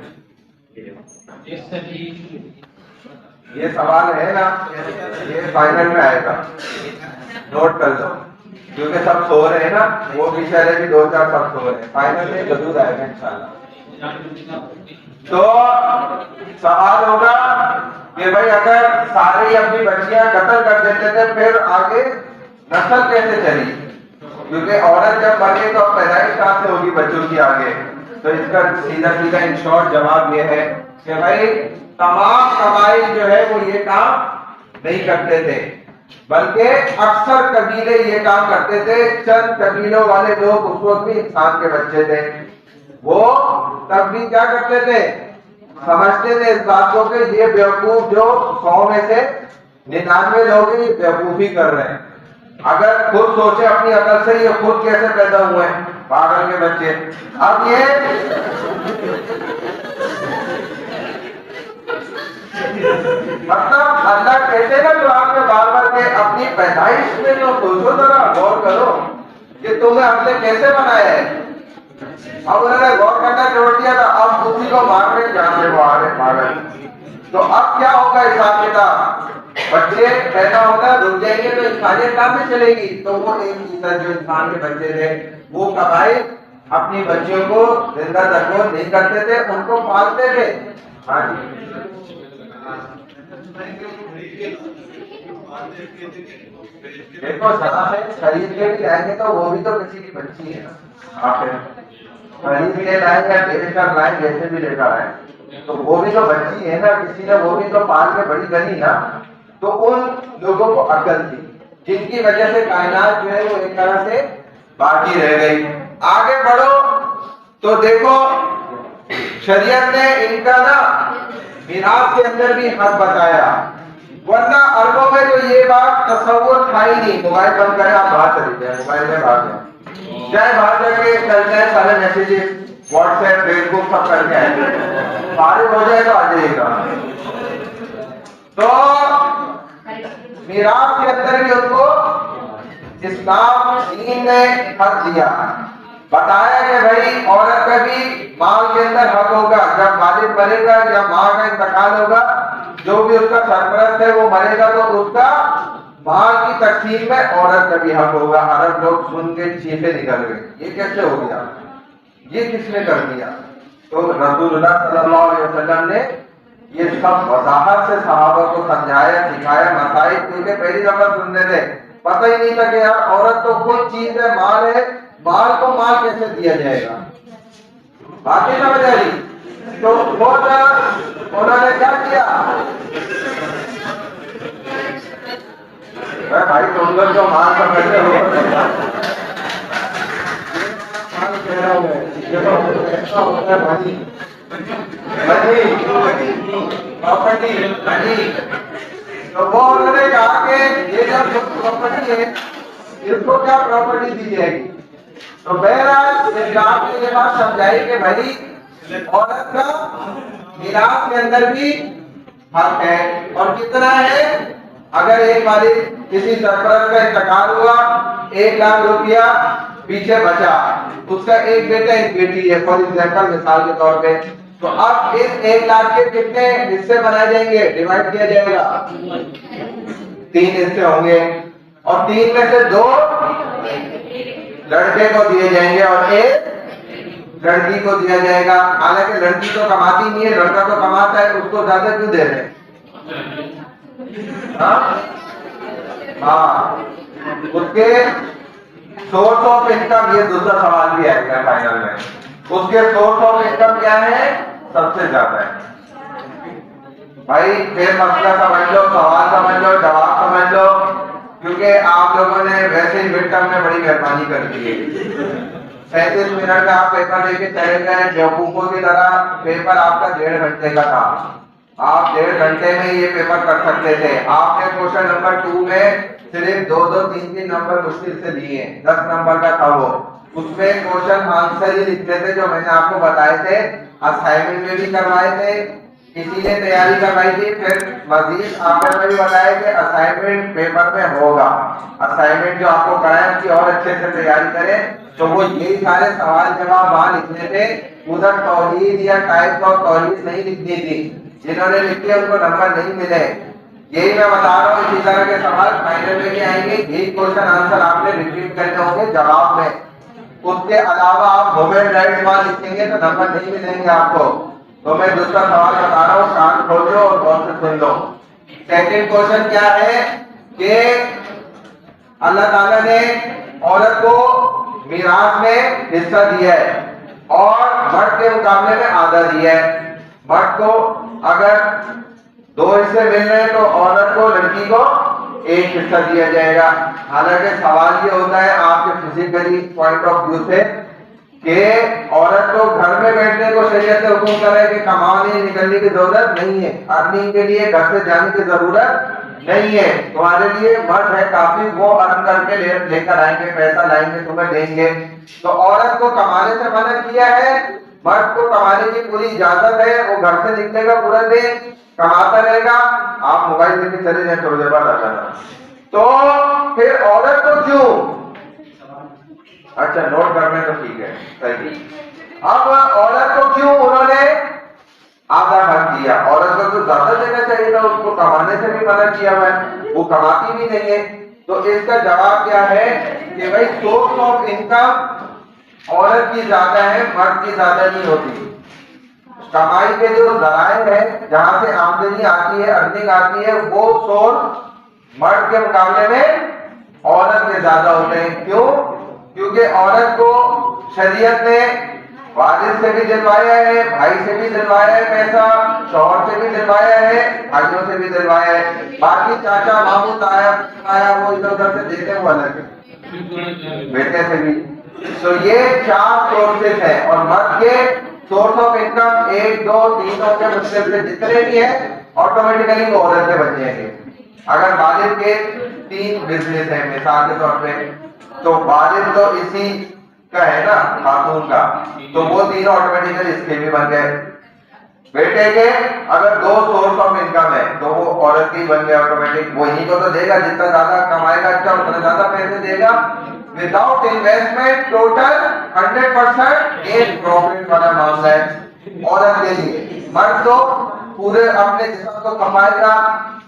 یہ سوال ہے نا، یہ فائنل میں آئے گا، نوٹ کر لو کیونکہ سب سو رہے ہیں نا، وہ بھی شہرے بھی 2-4 سب سو رہے ہیں، فائنل میں ضرور آئے گا انشاءاللہ. تو سوال ہوگا کہ بھائی اگر سارے اپنی بچیاں قتل کر دیتے تھے پھر آگے نسل کیسے چلی؟ کیونکہ عورت جب بنے تو پیدائش کہاں سے ہوگی بچوں کی آگے؟ تو اس کا سیدھا سیدھا ان شارٹ جواب یہ ہے کہ بھائی تمام قبائل جو ہے وہ یہ کام نہیں کرتے تھے، بلکہ اکثر قبیلے یہ کام کرتے تھے. چند قبیلوں والے لوگ اس وقت بھی انسان کے بچے تھے، وہ تب بھی کیا کرتے تھے؟ سمجھتے تھے اس بات کو کہ یہ بیوقوف جو 100 میں سے 99 لوگ یہ بیوقوفی کر رہے ہیں. اگر خود سوچے اپنی عقل سے یہ خود کیسے پیدا ہوئے ہیں پاگل کے بچے. اب یہ مطلب اللہ کہتے نا قرآن میں بار بار کہ اپنی پیدائش میں جو سوچو ذرا غور کرو کہ تمہیں ہم نے کیسے بنایا ہے. اب انہوں نے غور کرنا چھوڑ دیا تھا، اب اسی کو مار رہے جان سے وہ آ رہے پاگل. تو اب کیا ہوگا حساب کتاب؟ بچے پیدا ہوتا ہے رک جائیں گے تو انسانیت کہاں سے چلے گی؟ تو وہ ایک فیصد جو انسان کے بچے تھے وہ قبائل اپنی بچیوں کو زندہ درگور نہیں کرتے تھے، ان کو پالتے تھے. ہاں جی دیکھو خرید کے بھی لائیں گے تو وہ بھی تو کسی کی بچی ہے نا، خرید کے لائیں یا بیچ کر لائیں جیسے بھی لے کر آئیں تو وہ بھی تو بچی ہے نا، کسی نے وہ بھی تو پال کے بڑی کری نا. تو ان لوگوں کو عقل تھی جن کی وجہ سے کائنات جو ہے وہ ایک طرح سے باقی رہ گئی. آگے بڑھو تو دیکھو شریعت نے ان کا نا میراث کے اندر بھی حق بتایا، ورنہ عربوں میں تو یہ بات تصور تھا ہی نہیں. موبائل بند کریں آپ باہر چلے جائیں، موبائل میں باہر جائیں، چاہے باہر جا کے چل جائیں، سارے میسیجز واٹس ایپ فیس بک سب کر کے آئیں، فارغ ہو جائے تو آ جائیے گا. تو میراث کے اندر بھی ان کو اسلام دین نے حق دیا، بتایا کہ بھائی عورت کا بھی مال کے اندر حق ہوگا. جب والد مرے گا یا ماں کا انتقال ہوگا، جو بھی اس کا سرپرست ہے وہ مرے گا تو اس کا مال کی تقسیم میں عورت کا بھی حق ہوگا. عرب لوگ سن کے چیخے نکل گئے، یہ کیسے ہو گیا، یہ کس نے کر دیا؟ تو رسول اللہ صلی اللہ علیہ وسلم نے یہ سب وضاحت سے صحابہ کو سمجھایا، سکھایا. مسائل کیونکہ پہلی دفعہ سننے تھے پتہ ہی نہیں تھا کہ یار عورت تو کوئی چیز ہے، مال ہے، مال کو مال کیسے دیا جائے گا، بات نہیں سمجھ آ رہی؟ تو انہوں نے کیا کیا، بھائی تم لوگ جو مال سمجھتے ہو پراپرٹی، تو وہ انہوں نے کہا کہ یہ جب پراپرٹی ہے اس کو کیا پراپرٹی دی جائے گی؟ تو بہرحال اسلام نے یہ بات سمجھائی کہ بھائی عورت کا میراث کے اندر بھی حق ہے، اور کتنا ہے، اگر ایک والد کسی سرپرست کا انتقال ہوا، 1,00,000 روپیہ پیچھے بچا، اس کا ایک بیٹا ایک بیٹی ہے فار ایگزامپل، مثال کے طور پہ، تو اب اس 1,00,000 کے کتنے حصے بنائے جائیں گے، ڈیوائڈ کیا جائے گا، 3 حصے ہوں گے، اور 3 میں سے 2 لڑکے کو دیے جائیں گے اور 1 لڑکی کو دیا جائے گا۔ حالانکہ لڑکی تو کماتی نہیں ہے، لڑکا تو کماتا ہے، اس کو زیادہ کیوں دے رہے ہیں؟ ہاں، اس کے سورس آف انکم، یہ دوسرا سوال بھی آئے گا فائنل میں، اس کے سورس آف انکم کیا ہے، سب سے زیادہ ہے۔ بھائی پھر مسئلہ سمجھ لو، سوال سمجھ لو، جواب سمجھ لو، کیونکہ آپ لوگوں نے ویسے ہی مڈ ٹرم میں بڑی مہربانی کر دی ہے، 37 منٹ کا آپ پیپر لے کے چلے گئے، بیوقوفوں کی طرح پیپر آپ کا 1.5 گھنٹے کا تھا، آپ 1.5 گھنٹے میں یہ پیپر کر سکتے تھے، آپ نے کوشچن نمبر 2 میں صرف 2 3 نمبر مشکل سے لیے، 10 نمبر کا تھا وہ، اس میں کوشچن آنسر ہی لکھتے تھے جو میں نے آپ کو بتائے تھے، اسائنمنٹ میں بھی کروائے تھے، کسی نے تیاری کروائی تھی، پھر مزید آخر میں بھی بتایا کہ اسائنمنٹ پیپر میں ہوگا، اسائنمنٹ جو آپ کو کرائیں اس کی اور اچھے سے تیاری کریں، تو وہ یہی سارے سوال جواب وہاں لکھنے تھے، ادھر توحید یا ٹائپ اور توحید نہیں لکھنی تھی، جنہوں نے لکھے ان کو نمبر نہیں ملے، یہی میں بتا رہا ہوں، اسی طرح کے سوال فائنل میں بھی آئیں گے، یہی کوشچن آنسر آپ نے ریپیٹ کرنے ہوں گے جواب میں، اس کے علاوہ آپ وومن رائٹس وہاں لکھیں گے تو نمبر نہیں ملیں گے آپ کو، تو میں دوسرا سوال بتا رہا ہوں، کان کھول لو اور غور سے سن لو۔ سیکنڈ کوشچن کیا ہے کہ اللہ تعالیٰ نے عورت کو میراث میں حصہ دیا ہے اور مرد کے مقابلے میں آدھا دیا ہے، مرد کو اگر 2 حصے مل رہے ہیں تو عورت کو، لڑکی کو 1 حصہ دیا جائے گا۔ حالانکہ سوال یہ ہوتا ہے آپ کے فزیکلی پوائنٹ آف ویو سے کہ عورت کو گھر میں بیٹھنے کو شریعت نے حکم کرا ہے کہ کمانے نکلنے کی ضرورت نہیں ہے، ارننگ کے لیے گھر سے جانے کی ضرورت نہیں ہے، تمہارے لیے مرد ہے کافی، وہ ارن کر کے لے کر آئیں گے، پیسہ لائیں گے، تمہیں دیں گے، تو عورت کو کمانے سے منع کیا ہے، مرد کو کمانے کی پوری اجازت ہے، وہ گھر سے نکلے گا پورا دن کماتا رہے گا، آپ موبائل لے کے چلے جائیں تھوڑی دیر بعد آ جانا، تو پھر عورت کو کیوں، اچھا نوٹ کرنے تو ٹھیک ہے صحیح، اب عورت کو کیوں انہوں نے آدھا حق دیا، عورت کو تو زیادہ دینا چاہیے تھا، اس کو کمانے سے بھی منع کیا ہوا ہے، وہ کماتی بھی نہیں ہے، تو اس کا جواب کیا ہے کہ بھائی سورس آف انکم عورت کی زیادہ ہے، مرد کی زیادہ نہیں ہوتی، کمائی کے جو ذرائع ہیں جہاں سے آمدنی آتی ہے، ارننگ آتی ہے، وہ سورس مرد کے مقابلے میں عورت کے زیادہ ہوتے ہیں، کیوں؟ کیونکہ عورت کو شریعت نے والد سے بھی دلوایا ہے، بھائی سے بھی دلوایا ہے پیسہ، شوہر سے بھی دلوایا ہے، بھائیوں سے بھی دلوایا ہے، باقی چاچا ماموں تایا وہ ادھر ادھر سے دیتے ہیں الگ بیٹے سے بھی، تو یہ 4 سورسز ہیں، اور مرد کے سورس آف انکم 1 2 3 کے مشکل سے جتنے بھی ہیں آٹومیٹیکلی وہ عورت کے بن جائیں گے۔ اگر والد کے 3 بزنس ہیں مثال کے طور پہ، تو والد تو اسی کا ہے نا خاتون کا، تو وہ 3 آٹومیٹیکلی اس کے بھی بن گئے، بیٹے کے اگر 2 سورس آف انکم ہے تو وہ عورت کی بن گئے آٹومیٹک، وہی کو تو دے گا، جتنا زیادہ کمائے گا اچھا اتنا زیادہ پیسے دے گا، وداؤٹ انویسٹمنٹ ٹوٹل 100% ایک پروفٹ والا معاملہ ہے عورت کے لیے، مرد تو پورے اپنے جسم کو کمائے گا،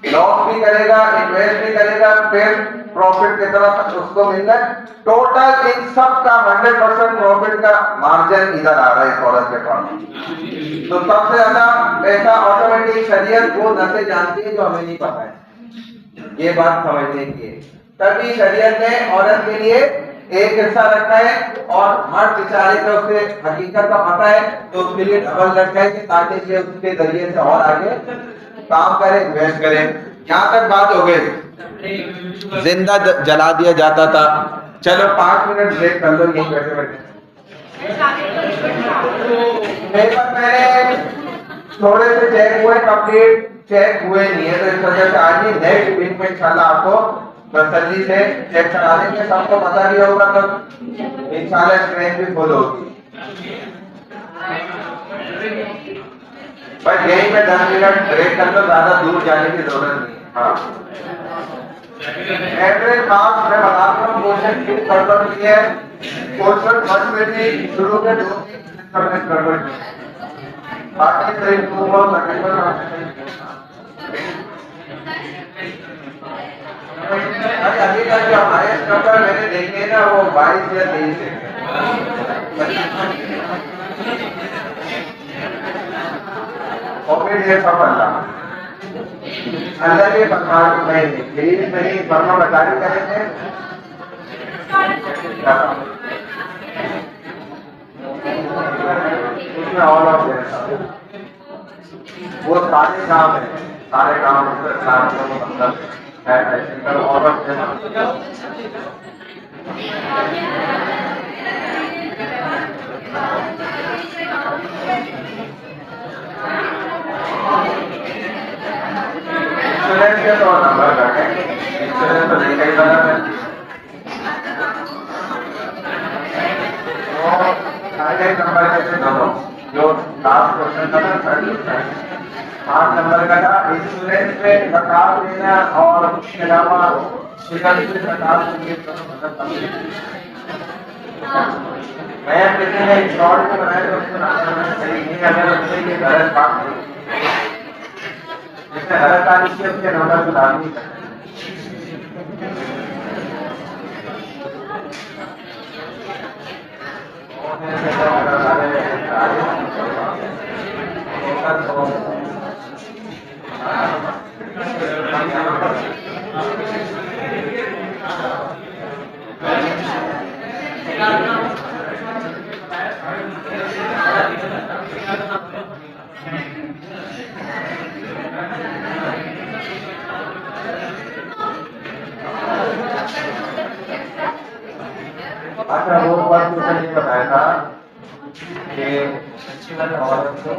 لاس بھی کرے گا، انویسٹ بھی کرے گا، پھر پروفٹ کی طرف اس کو ملنا ہے، ٹوٹل ان سب کا 100% پروفٹ کا مارجن ادھر آ رہا ہے اس عورت کے پاس، تو سب سے زیادہ پیسہ آٹومیٹک شریعت وہ نسیں جانتی ہے جو ہمیں نہیں پتا ہے، یہ بات سمجھنے کی ہے۔ تبھی شریعت نے عورت کے لیے ایک حصہ رکھا ہے اور مرد بیچارے کا اسے حقیقت کا پتہ ہے تو اس کے لیے ڈبل رکھا ہے کہ تاکہ یہ اس کے ذریعے سے اور آگے کام کرے انویسٹ کرے. یہاں تک بات ہو گئی. زندہ جلا دیا جاتا تھا. چلو 5 منٹ بریک کر لو یہیں بیٹھے بیٹھے. پیپر میں نے تھوڑے سے چیک ہوئے کمپلیٹ چیک ہوئے نہیں ہے تو اس وجہ سے آج ہی نیکسٹ ویک میں انشاءاللہ آپ کو تسلی سے چیک کرا دیں گے. سب کو پتہ بھی ہوگا تو انشاءاللہ ٹرین بھی فل ہوگی. بس یہیں میں 10 منٹ بریک کر لو, زیادہ دور جانے کی ضرورت نہیں. ہاں ایوریج مارکس میں بتاتا ہوں. کوشچن کی گڑبڑ کی ہے. کوشچن فرسٹ میں بھی شروع کے 2-3 گڑبڑ کی ہے. باقی صحیح امپروو تقریباً ابھی تک جو ہمارے نمبر میں نے دیکھے نا وہ 22 یا 23 ہے. امید ہے سب اللہ کے فرمان کو نہیں پلیز میری فرما برداری کریں گے. اس میں اور وہ سارے کام ہیں, سارے کام مطلب انشورنس کے تو نمبر کٹیں. انشورنس تو دیکھا ہی بنا ہے. نمبر کیسے دونوں جو لاسٹ کوشچن تھا نا 5 نمبر کا تھا. انشورنس میں زکات دینا اور اس کے علاوہ میں کسی نے شارٹ میں بنایا تو اس کو صحیح نہیں. اگر اس سے یہ غلط بات نہیں جس نے غلط تعریف کی اس کے نمبر کو لازمی کرنا. اچھا وہ بات مجھے نہیں بتایا تھا کہ عورت کو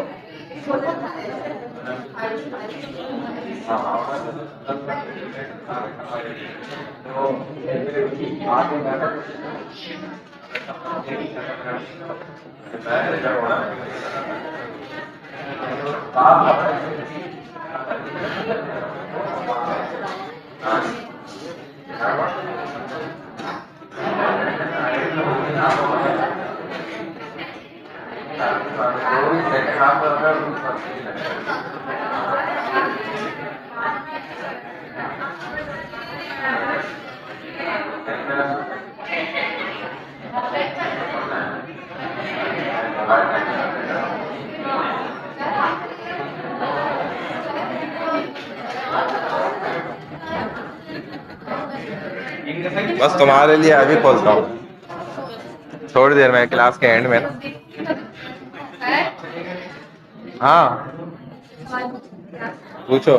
بس تمہارے لیے ابھی کھولتا ہوں تھوڑی دیر میں کلاس کے اینڈ میں نا. ہاں پوچھو.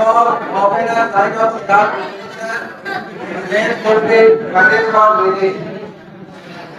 often a sign of Islam then could be punished for doing।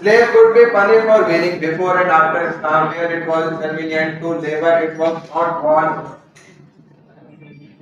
Slave could be punished for winning before and after Islam, where it was convenient to labor, it was not born।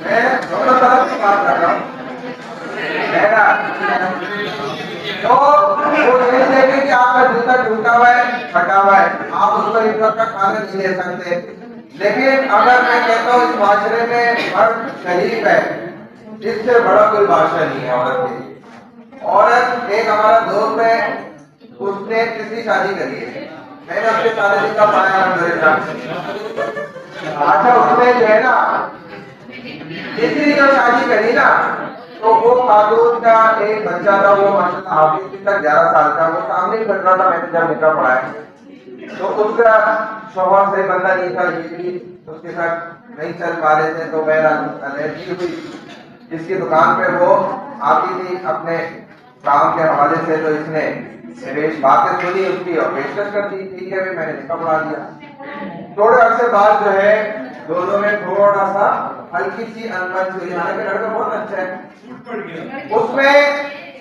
میں دونوں طرف کی بات کر رہا ہوں. تو وہ یہ دیکھیں کہ آپ کا جوتا ٹوٹا ہوا ہے, پھٹا ہوا ہے, آپ اس پر عبرت کا کھانا نہیں لے سکتے. لیکن اگر میں کہتا ہوں اس معاشرے میں مرد شریف ہے, اس سے بڑا کوئی بادشاہ نہیں ہے عورت کے لیے. عورت, ایک ہمارا دوست ہے, اس نے کسی شادی کری ہے, میں نے اپنے شادی کا پایا الحمدللہ. اچھا, اس نے جو ہے نا تیسری جو شادی کری نا, تو وہ خاتون کا ایک بچہ تھا, وہ ماشاءاللہ حافظ تک 11 سال کا, وہ سامنے ہی بیٹھ رہا تھا, میں نے جب نکاح پڑھایا. تو اس کا شوہر سے بندہ نہیں تھا, یہ بھی اس کے ساتھ نہیں چل پا رہے تھے. تو میں الرجی ہوئی, جس کی دکان پہ وہ آتی تھی اپنے کام کے حوالے سے, تو اس نے باتیں سنی اس کی اور پیشکش کر دی. ٹھیک ہے, میں نے نکاح پڑھا دیا. تھوڑے عرصے بعد جو ہے دونوں میں تھوڑا سا ہلکی سی انبن ہوئی, حالانکہ لڑکا بہت اچھا ہے. اس میں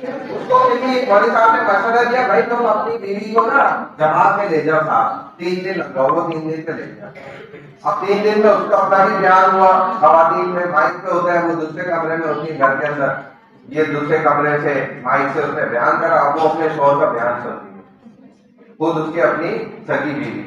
اس کو کسی مولوی صاحب نے مشورہ دیا, بھائی تم اپنی بیوی کو نا جماعت میں لے جاؤ صاحب, 3 دن لگاؤ. وہ 3 دن پہ لے جاؤ. اب 3 دن میں اس کا اپنا بھی بیان ہوا, خواتین میں مائک پہ ہوتا ہے, وہ دوسرے کمرے میں ہوتی ہے گھر کے اندر, یہ دوسرے کمرے سے مائک سے اس نے بیان کرا. وہ اپنے شوہر کا بیان سنتی ہے, خود اس کی اپنی سگی بیوی.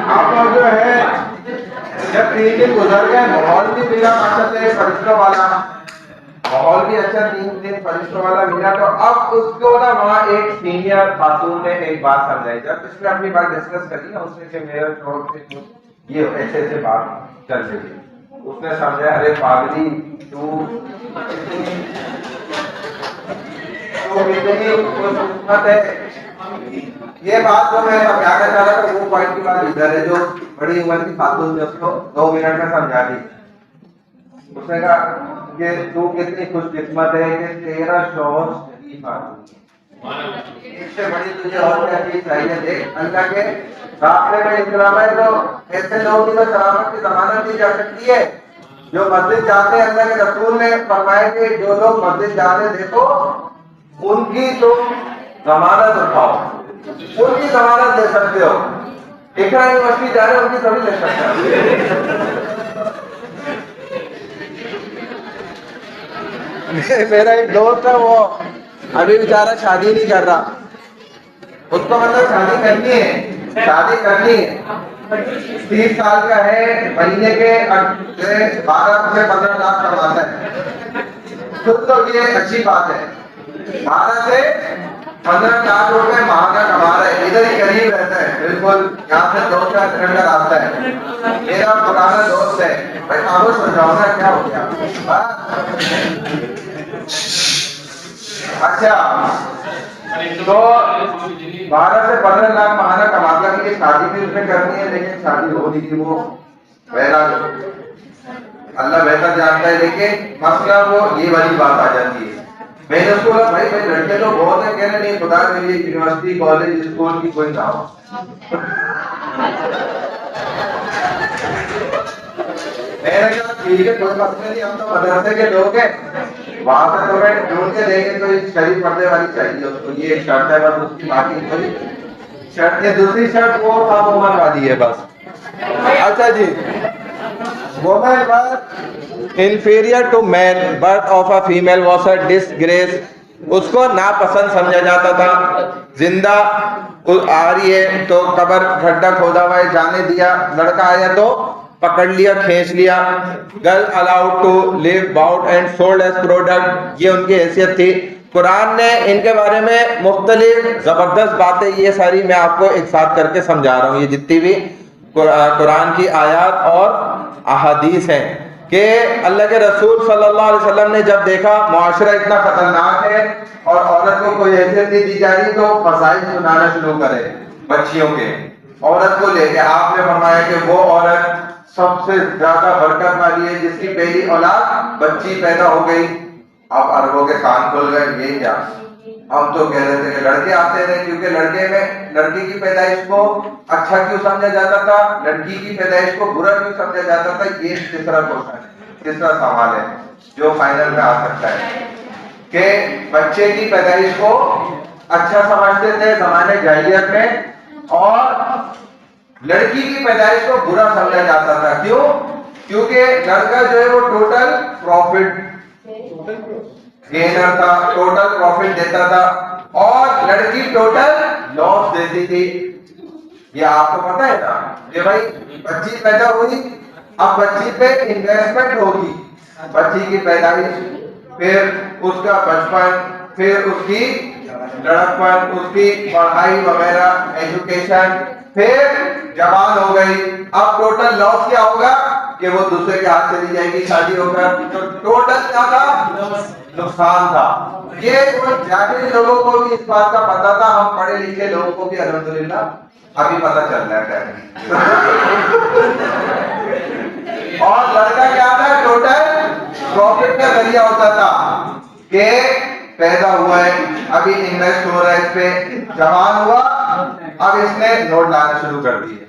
آپ لوگ جو ہے جب 3 دن گزر گئے, ماحول بھی میرا ماشاءاللہ فرشتوں والا, ماحول بھی اچھا 3 دن فرشتوں والا ملا. تو اب اس کو نا وہاں ایک سینئر خاتون نے ایک بات سمجھائی. جب اس نے اپنی بات ڈسکس کری نا اس نے کہ میرے شوہر سے یہ ایسے ایسے بات چل رہی ہے, اس نے سمجھا ارے پاگلی تو کتنی خوشقسمت ہے. یہ بات تو میں سمجھانا چاہ رہا تھا, وہ پوائنٹ کی بات ادھر ہے جو بڑی عمر کی خاتون نے اس کو 2 منٹ میں سمجھا دی. اس نے کہا کہ تو کتنی خوش قسمت ہے کہ تیرا شوہر شریف آدمی, اس سے بڑی تجھے اور کیا چیز چاہیے. دیکھ اللہ کے راستے میں اسلام ہے تو ایسے لوگوں کی تو سلامت کی ضمانت دی جا سکتی ہے جو مسجد جاتے ہیں. اللہ کے رسول نے فرمایا کہ جو لوگ مسجد جاتے دیکھو ان کی تم ضمانت اٹھاؤ, ان کی ضمانت لے سکتے ہو. اقرا یونیورسٹی جا رہے ان کی سبھی لے سکتے ہیں. میرا ایک دوست ہے, وہ ابھی بیچارہ شادی نہیں کر رہا, اس کو مطلب شادی کرنی ہے, 30 سال کا ہے, مہینے کے 12 سے 15 لاکھ کماتا ہے. خود تو یہ اچھی بات ہے, 12 سے 15 لاکھ روپے ماہ کا کما رہا ہے, ادھر ہی قریب رہتا ہے, بالکل یہاں سے 2-4 منٹ کا راستہ ہے. میرا پرانا دوست ہے. بھائی خاموش ہو جاؤ نا, کیا ہو گیا. اچھا, تو 12 سے 15 لاکھ ماہانہ کماتا ہے. کہ شادی بھی اس نے کرنی ہے, لیکن شادی ہو نہیں تھی, وہ اللہ بہتر جانتا ہے. لیکن مسئلہ وہ یہ والی بات آ جاتی ہے. میں نے اس کو کہا بھائی لڑکے تو بہت ہیں, کہنے نہیں خدا کے لیے یونیورسٹی کالج اسکول کی کوئی نہ ہو. میں نے کہا ٹھیک ہے کوئی مسئلہ نہیں, ہم تو مدرسے کے لوگ ہیں, وہاں سے تمہیں ڈھونڈ کے دیں گے. تو شریف پردے والی چاہیے اس کو, یہ ایک شرط ہے بس, اس کی باقی کوئی شرط. یہ دوسری شرط وہ کم عمر والی ہے بس. اچھا جی, woman was inferior to man, birth of a female was a disgrace. اس کو ناپسند سمجھا جاتا تھا. زندہ آ رہی ہے تو قبر کھڈا کھودا ہوا ہے, جانے دیا. لڑکا آیا تو پکڑ لیا, کھینچ لیا. girl allowed to live, bought and sold as product, یہ ان کی حیثیت تھی. قرآن نے ان کے بارے میں مختلف زبردست باتیں, یہ ساری میں آپ کو ایک ساتھ کر کے سمجھا رہا ہوں. یہ جتنی بھی قرآن کی آیات اور احادیث ہیں کہ اللہ کے رسول صلی اللہ علیہ وسلم نے جب دیکھا معاشرہ اتنا خطرناک ہے اور عورت کو کوئی حیثیت نہیں دی جا رہی, تو فضائل سنانا شروع کرے بچیوں کے. عورت کو لے کے آپ نے فرمایا کہ وہ عورت سب سے زیادہ برکت والی ہے جس کی پہلی اولاد بچی پیدا ہو گئی. اب عربوں کے کان کھل گئے, یہ کیا ہم تو کہہ رہے تھے کہ لڑکے آتے تھے کیونکہ لڑکے میں لڑکی کی پیدائش کو اچھا کیوں سمجھا جاتا تھا, لڑکی کی پیدائش کو برا کیوں سمجھا جاتا تھا. یہ تیسرا کوشچن ہے, تیسرا سوال ہے جو فائنل میں آ سکتا ہے کہ بچے کی پیدائش کو اچھا سمجھتے تھے زمانے جاہلیت میں, اور لڑکی کی پیدائش کو برا سمجھا جاتا تھا. کیوں؟ کیونکہ لڑکا جو ہے وہ ٹوٹل پروفٹ گینر تھا, ٹوٹل پروفٹ دیتا تھا, اور لڑکی ٹوٹل لاس دیتی تھی. یہ آپ کو پتا ہے نا کہ بھائی بچی پیدا ہوئی, اب بچی پہ انویسٹمنٹ ہوگی, بچی کی پیدائش, پھر اس کا بچپن, پھر اس کی لڑکپن, اس کی پڑھائی وغیرہ, ایجوکیشن, پھر جوان ہو گئی. اب ٹوٹل لاس کیا ہوگا کہ وہ دوسرے کے ہاتھ چلی جائے گی شادی ہو کر. تو ٹوٹل کیا تھا؟ نقصان تھا. یہ جاہل لوگوں کو بھی اس بات کا پتا تھا, ہم پڑھے لکھے لوگوں کو بھی الحمدللہ ابھی پتا چل رہا ہے. اور لڑکا کیا تھا؟ ٹوٹل پروفٹ کا ذریعہ ہوتا تھا کہ پیدا ہوا ہے, ابھی انویسٹ ہو رہا ہے اس پہ, جوان ہوا, اب اس نے نوٹ لانا شروع کر دیے,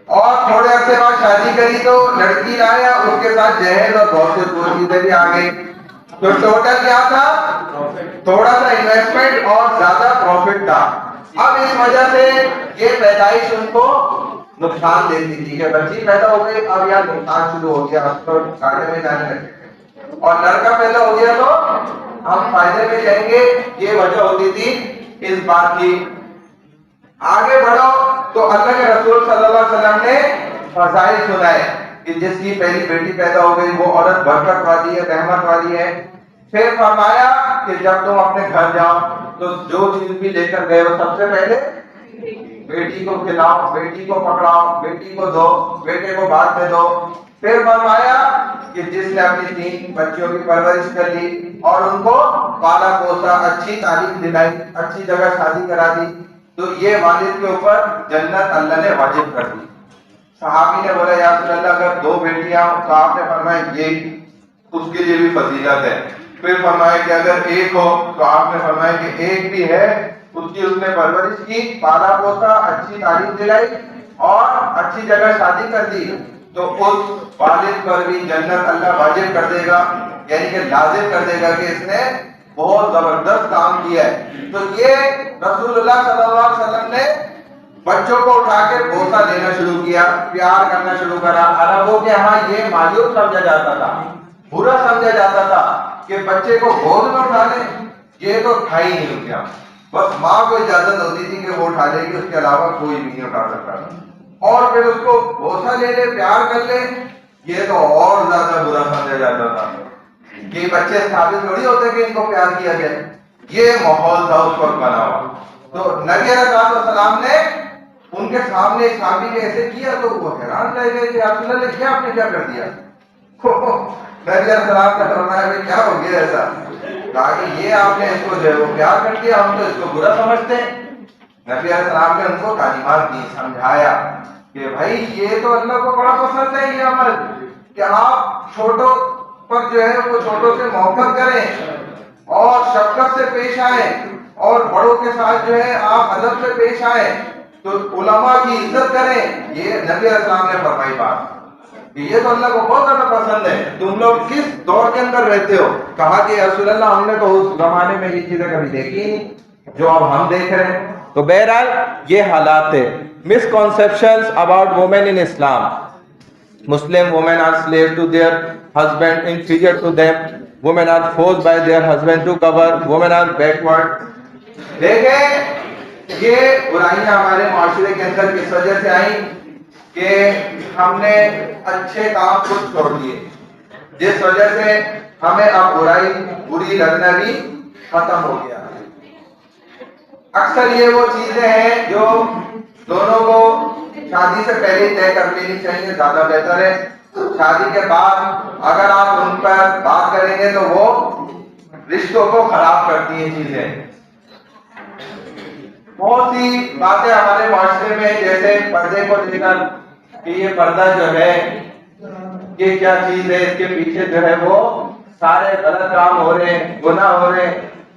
اور تھوڑے عرصے بعد شادی کری تو لڑکی لایا, اس کے ساتھ جہیز اور بہت سے چیزیں بھی آ گئی. تو ٹوٹل کیا تھا؟ تھوڑا سا انویسٹمنٹ اور زیادہ پروفٹ تھا. اب اس وجہ سے یہ پیدائش ان کو نقصان دیتی تھی کہ بچی پیدا ہو گئی, اب یار نقصان شروع ہو گیا, اب تو گاڑی میں جانے لگے, اور لڑکا پیدا ہو گیا تو ہم فائدے میں جائیں گے. یہ وجہ ہوتی تھی اس بات کی. آگے بڑھو تو اللہ کے رسول صلی اللہ علیہ وسلم نے فضائل سنائے کہ جس کی پہلی بیٹی پیدا ہو گئی وہ عورت برکت والی ہے, رحمت والی ہے. پھر فرمایا کہ جب تم اپنے گھر جاؤ تو جو چیز بھی لے کر گئے ہو سب سے پہلے بیٹی کو کھلاؤ, بیٹی کو پکڑاؤ, بیٹی کو دو, بیٹے کو بعد میں دو. پھر فرمایا کہ جس نے اپنی 3 بچیوں کی پرورش کر لی اور ان کو پالا پوسا, اچھی تعلیم دلائی, اچھی جگہ شادی کرا دی, تو یہ والد کے اوپر جنت اللہ نے واجب کر دی. صحابی نے بولا یا رسول اللہ اگر 2 بیٹیاں ہوں تو آپ نے فرمایا یہ اس کے لیے بھی فضیلت ہے. پھر فرمایا کہ اگر 1 ہو تو آپ نے فرمایا کہ 1 بھی ہے, اس نے پرورش کی, پالا پوسا, اچھی تعلیم دلائی اور اچھی جگہ شادی کر دی, تو اس والد پر بھی جنت اللہ واجب کر دے گا, یعنی کہ لازم کر دے گا کہ اس نے بہت زبردست کام کیا ہے. تو یہ رسول اللہ صلی اللہ علیہ وسلم نے بچوں کو اٹھا کے بوسہ دینا شروع کیا, پیار کرنا شروع کرا. عربوں کے ہاں یہ مایوس سمجھا جاتا تھا, برا سمجھا جاتا تھا کہ بچے کو گود میں اٹھا لے, یہ تو اٹھا ہی نہیں کیا, بس ماں کو اجازت ہوتی تھی کہ وہ اٹھا لے گی, اس کے علاوہ کوئی بھی نہیں اٹھا سکتا. اور پھر اس کو بوسہ لے لے, پیار کر لے, یہ تو اور زیادہ برا سمجھا جاتا تھا کہ بچے ثابت تھوڑی ہوتے کہ ان کو پیار کیا جائے. یہ ماحول تھا اس وقت بنا ہوا. تو نبی علیہ السلام نے ان کے سامنے صحابی نے ایسے کیا تو وہ حیران رہ گئے کہ رسول اللہ نے آپ نے کیا کر دیا. نبی علیہ السلام کا فرمایا کہ کیا ہو گیا ایسا, کہا کہ یہ آپ نے اس کو جو ہے وہ پیار کر دیا, ہم تو اس کو برا سمجھتے ہیں. نبی علیہ السلام نے ان کو تعلیمات دی, سمجھایا کہ بھائی یہ تو اللہ کو بڑا پسند ہے یہ عمل کہ آپ چھوٹوں پر جو ہے وہ چھوٹوں سے محبت کریں اور شفقت سے پیش آئیں, اور بڑوں کے ساتھ جو ہے آپ ادب سے پیش آئیں, تو علماء کی عزت کریں. یہ نبی علیہ السلام نے فرمائی بات, یہ تو اللہ کو بہت زیادہ پسند ہے. تم لوگ کس دور کے اندر رہتے ہو؟ کہا کہ رسول اللہ ہم نے تو اس زمانے میں یہ چیزیں کبھی دیکھی نہیں جو اب ہم دیکھ رہے ہیں. تو بہرحال یہ حالات تھے. Misconceptions about women in Islam. Muslim women are slave to their husband, inferior to them. Women are forced by their husband to cover. Women are backward. دیکھیں یہ برائیاں ہمارے معاشرے کے اندر کس وجہ سے آئیں کہ ہم نے اچھے کام خود چھوڑ دیے, جس وجہ سے ہمیں اب بری لگنا بھی ختم ہو گیا. اکثر یہ وہ چیزیں ہیں جو دونوں کو شادی سے پہلے طے کر لینی چاہیے, زیادہ بہتر ہے. شادی کے بعد اگر آپ ان پر بات کریں گے تو وہ رشتوں کو خراب کرتی ہیں چیزیں. بہت سی باتیں ہمارے معاشرے میں جیسے پردے کو لے کر کہ یہ پردہ جو ہے یہ کیا چیز ہے, اس کے پیچھے جو ہے وہ سارے غلط کام ہو رہے ہیں, گناہ ہو رہے ہیں.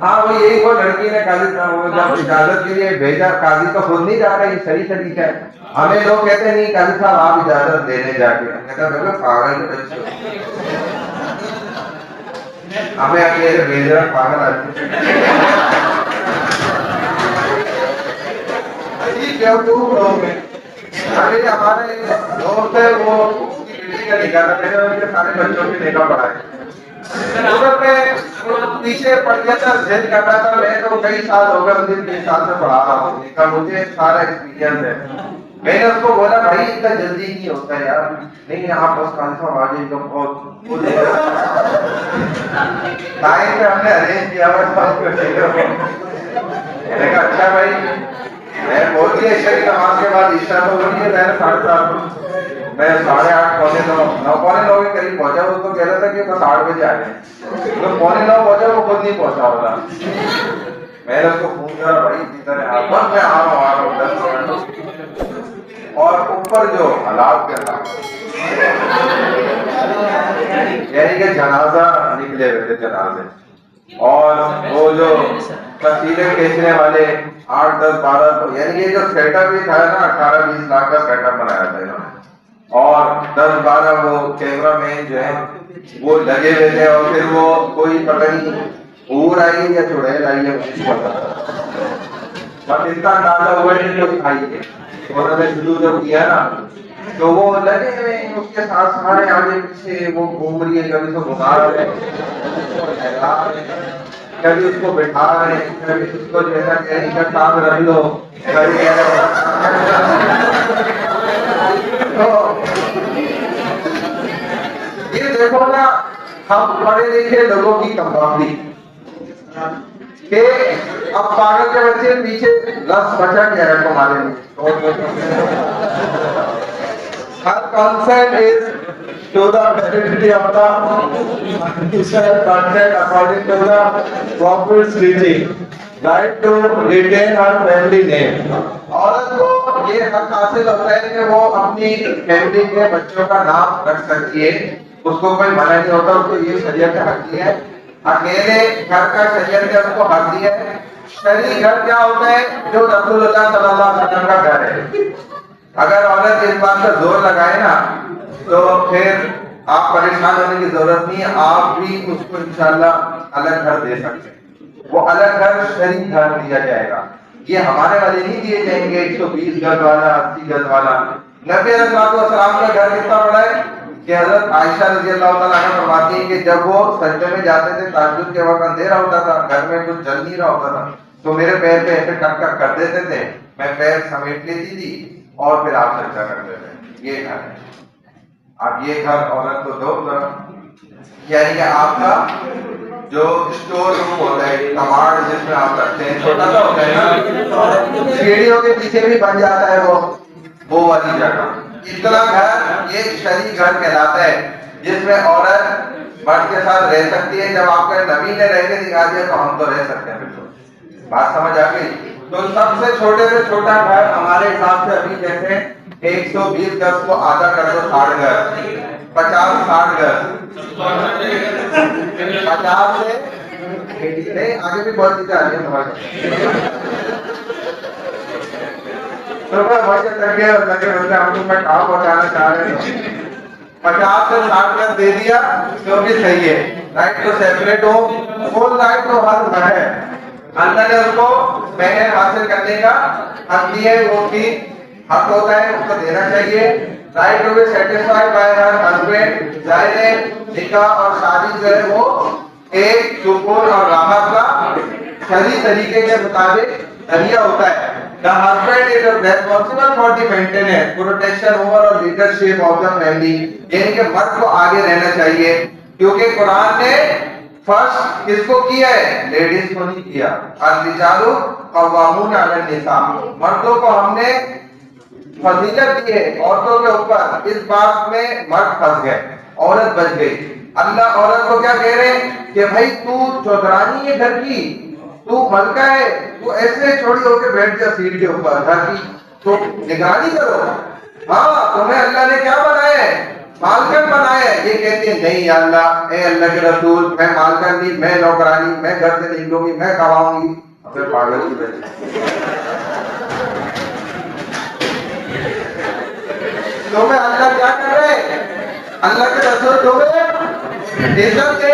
ہاں وہ یہی وہ لڑکی نے قاضی صاحب وہ جب اجازت کے لیے بھیجا، قاضی تو خود نہیں جا رہا، یہ صحیح طریقہ ہے. ہمیں لوگ کہتے ہیں نہیں قاضی صاحب آپ اجازت دینے جا کے، کہتا بیٹا پاگل بچے ہمیں اکیلے بھیج رہا پاگل آدمی. لوگ ہیں ابھی ہمارے دوست ہے وہ اس کی بیٹی کا نکاح تھا، ان کے سارے بچوں کے نکاح پڑھائے. ادھر میں پیچھے پڑ گیا تھا، ضد کر رہا تھا. میں تو کئی سال ہو گئے، 20 سال سے پڑھا رہا ہوں نکاح، مجھے سارا ایکسپیرینس ہے. میں نے اس کو بولا بھائی اتنا جلدی نہیں ہوتا ہے یار. نہیں آپ بس کنفرم آ جائیے، بہت ٹائم پہ ہم نے ارینج کیا ہوا. میں نے کہا اچھا بھائی، میں بول دیا عشاء کی نماز کے بعد عشاء تو ہو رہی ہے، میں 7:30 میں 8:30 9:45 کے قریب پہنچا. وہ تو کہہ رہا تھا کہ بس 8 بجے آ گئے، تو 9:45 پہنچا، وہ خود نہیں پہنچا ہوتا. میں نے اس کو فون کیا بھائی ادھر بس میں آ رہا ہوں 10 منٹ. اور اوپر جو حالات کے حالات یعنی کہ جنازہ نکلے ہوئے تھے جنازے، اور وہ جو تصویریں کھینچنے والے 8 10 12 یعنی یہ جو سیٹ اپ بھی تھا نا 18 20 لاکھ کا سیٹ اپ بنایا تھا انہوں نے، اور 10 12 وہ کیمرہ مین جو ہے وہ لگے ہوئے تھے. اور پھر وہ کوئی پتہ نہیں اور آئی یا چڑیل آئی ہے مجھے نہیں پتا، بس اتنا اندازہ ہوا ہے کہ آئی ہے. انہوں نے شروع جب کیا نا تو وہ لگے ہوئے اس کے ساتھ سارے آگے پیچھے وہ گھوم رہی ہے، کبھی تو گھما رہے کبھی اس کو بٹھا رہے ہیں، کبھی اس کو جیسا کہیں کا کام رکھ لو، کبھی یہ دیکھو نا ہم پڑھے لکھے لوگوں کی کمزوری کہ اب پاگل کے بچے پیچھے رس بچا کیا ہے تمہارے لیے. Her concept is to the validity of the concept according to the proper stitching right to retain her family name. عورت کو یہ حق حاصل ہوتا ہے کہ وہ اپنی فیملی کے بچوں کا نام رکھ سکتی ہے، اس کو کوئی منع نہیں ہوتا. اس کو یہ شریعت کا حق دیا ہے، اکیلے گھر کا شریعت نے اس کو حق دیا ہے. شرعی گھر کیا ہوتا ہے؟ جو رسول اللہ صلی اللہ علیہ وسلم کا گھر ہے. اگر عورت اس بات پر زور لگائے نا تو پھر آپ پریشان ہونے کی ضرورت نہیں ہے، آپ بھی اس کو انشاءاللہ الگ گھر دے سکتے ہیں. وہ الگ گھر شرعی گھر دیا جائے گا. یہ ہمارے والے نہیں دیے جائیں گے 120 گز والا 80 گز والا. نبی علیہ السلام کا گھر کتنا بڑا ہے کہ حضرت عائشہ رضی اللہ تعالیٰ عنہ فرماتی ہیں کہ جب وہ سجدے میں جاتے تھے تہجد کے وقت اندھیرا ہوتا تھا، گھر میں کچھ جل نہیں رہا ہوتا تھا، تو میرے پیر پہ ایسے ٹک ٹک کر دیتے تھے، میں پیر سمیٹ لیتی تھی اور پھر آپ سجدہ کرتے تھے. یہ گھر ہے. اب یہ گھر عورت کو دو، یعنی کہ آپ کا جو اسٹور روم ہوتا ہے، کماڑ جس میں آپ رکھتے ہیں، چھوٹا سا ہوتا ہے نا، سیڑھیوں کے پیچھے بھی بن جاتا ہے وہ والی جگہ. اتنا گھر یہ شرعی گھر کہلاتا ہے جس میں عورت مرد کے ساتھ رہ سکتی ہے. جب آپ کے نبی نے رہ کے دکھا دیا تو ہم تو رہ سکتے ہیں. بالکل بات سمجھ آ گئی. تو سب سے چھوٹا گھر ہمارے حساب سے ابھی جیسے 120 گز کو آدھا کر دو 60 گز، 50-60 گز، 50 سے نہیں آگے بھی بہت چیزیں آ رہی ہیں. تو میں بہت لگے ہم لوگ میں کام پہنچانا چاہ رہے ہیں. 50 سے 60 گز دے دیا تو بھی صحیح ہے. رائٹ ٹو سیپریٹ ہو، فل رائٹ تو ہر گھر ہے. اللہ نے اس کو مہر حاصل کرنے کا حق دیا ہے، وہ بھی حق ہوتا ہے، اس کو دینا چاہیے. Right to be satisfied by her husband. ظاہر ہے نکاح اور شادی جو ہے وہ ایک سکون اور راحت کا شرعی طریقے کے مطابق ذریعہ ہوتا ہے. The husband is responsible for the maintenance, protection, overall leadership of the family. یعنی کہ مرد کو آگے رہنا چاہیے، کیونکہ قرآن نے فرسٹ کس کو کیا ہے؟ لیڈیز کو نہیں کیا. الرجال قوامون علی النساء. مردوں کو ہم نے فضیلت دی ہے عورتوں کے اوپر. اس بات میں مرد پھنس گئے، عورت بچ گئی. اللہ عورت کو کیا کہہ رہے ہیں کہ بھائی تو چودرانی ہے گھر کی، تو ملکہ ہے، تو ایسے چھوڑی ہو کے بیٹھ جا سیٹ کے اوپر گھر کی تو نگرانی کرو. ہاں تمہیں اللہ نے کیا بنایا ہے؟ مالکن بنایا ہے. یہ کہتے ہیں نہیں یا اللہ، اے اللہ کے رسول، میں مالکن نہیں، میں نوکرانی، میں گھر سے نکلوں گی، میں کماؤں گی. پھر پاگل کی بیٹی. تمہیں اللہ کیا کر رہے ہیں؟ اللہ کے رسول تمہیں عزت دے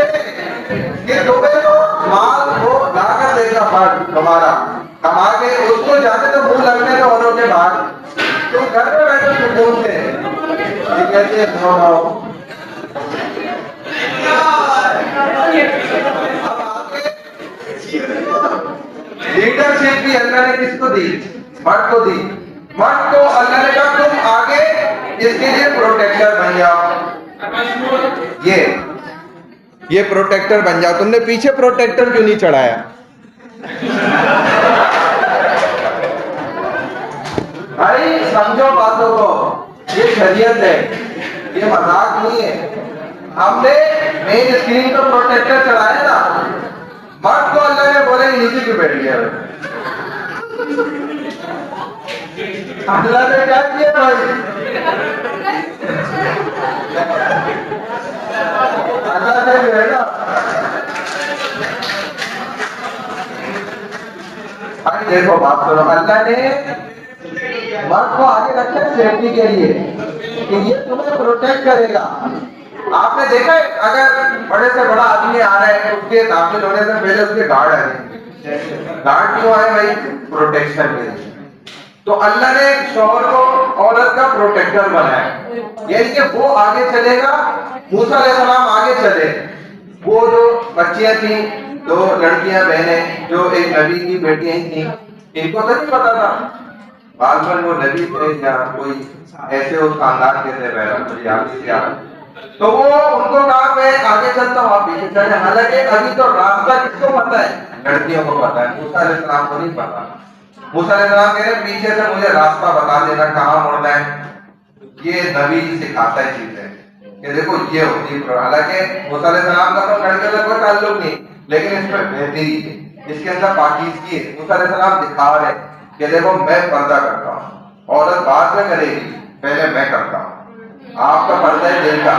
کہ تمہیں تو مال کو لا کر دے گا فرد تمہارا کما کے، اس کو جانے تو منہ لگنے دو اوروں کے بعد، تم گھر پہ بیٹھو سکون سے. یہ کہتے ہیں نو لیڈرشپ بھی اللہ نے کس کو دی؟ مرد کو دی. مرد کو اللہ نے کہا تم آگے اس کے لیے پروٹیکٹر بن جاؤ. یہ پروٹیکٹر بن جاؤ. تم نے پیچھے پروٹیکٹر کیوں نہیں چڑھایا؟ بھائی سمجھو باتوں کو، یہ شریعت ہے، یہ مذاق نہیں ہے. ہم نے مین اسکرین پر پروٹیکٹر چڑھایا نا، مرد کو اللہ نے بولے نیچے کیوں بیٹھ گیا؟ اللہ نے کیا کیا بھائی؟ اللہ نے جو ہے نا، دیکھو بات سنو، اللہ نے مرد کو آگے رکھا ہے سیفٹی کے لیے کہ یہ تمہیں پروٹیکٹ کرے گا. آپ نے دیکھا ہے اگر بڑے سے بڑا آدمی آ رہا ہے، اس کے داخل ہونے سے پہلے اس کے گارڈ آئے. گارڈ کیوں آئے بھائی؟ پروٹیکشن کے لیے. تو اللہ نے شوہر کو عورت کا پروٹیکٹر بنایا، یعنی کہ وہ آگے چلے گا. موسیٰ علیہ السلام آگے چلے. وہ جو بچیاں تھیں، دو لڑکیاں بہنیں جو ایک نبی کی بیٹیاں ہی تھیں، ان کو تو نہیں پتا تھا غالباً وہ نبی تھے یا کوئی ایسے اس خاندان کے تھے، بہرحال. تو وہ ان کو کہا میں آگے چلتا ہوں، آپ پیچھے چلیں. حالانکہ ابھی تو راستہ کس کو پتا ہے؟ لڑکیوں کو پتا ہے، موسیٰ علیہ السلام کو نہیں پتا. موسیٰ علیہ السلام کہہ رہے پیچھے سے مجھے راستہ بتا دینا کہاں مڑنا ہے. یہ نبی سکھاتا ہے چیزیں کہ دیکھو یہ ہوتی ہے. حالانکہ موسیٰ علیہ السلام کا تو لڑکے سے کوئی تعلق نہیں، لیکن اس میں بہتری ہے، اس کے اندر پاکیزگی ہے. موسیٰ علیہ السلام دکھا رہے کہ دیکھو میں پردہ کرتا ہوں، عورت بعد میں کرے گی، پہلے میں کرتا ہوں. آپ کا پردہ ہے دل کا.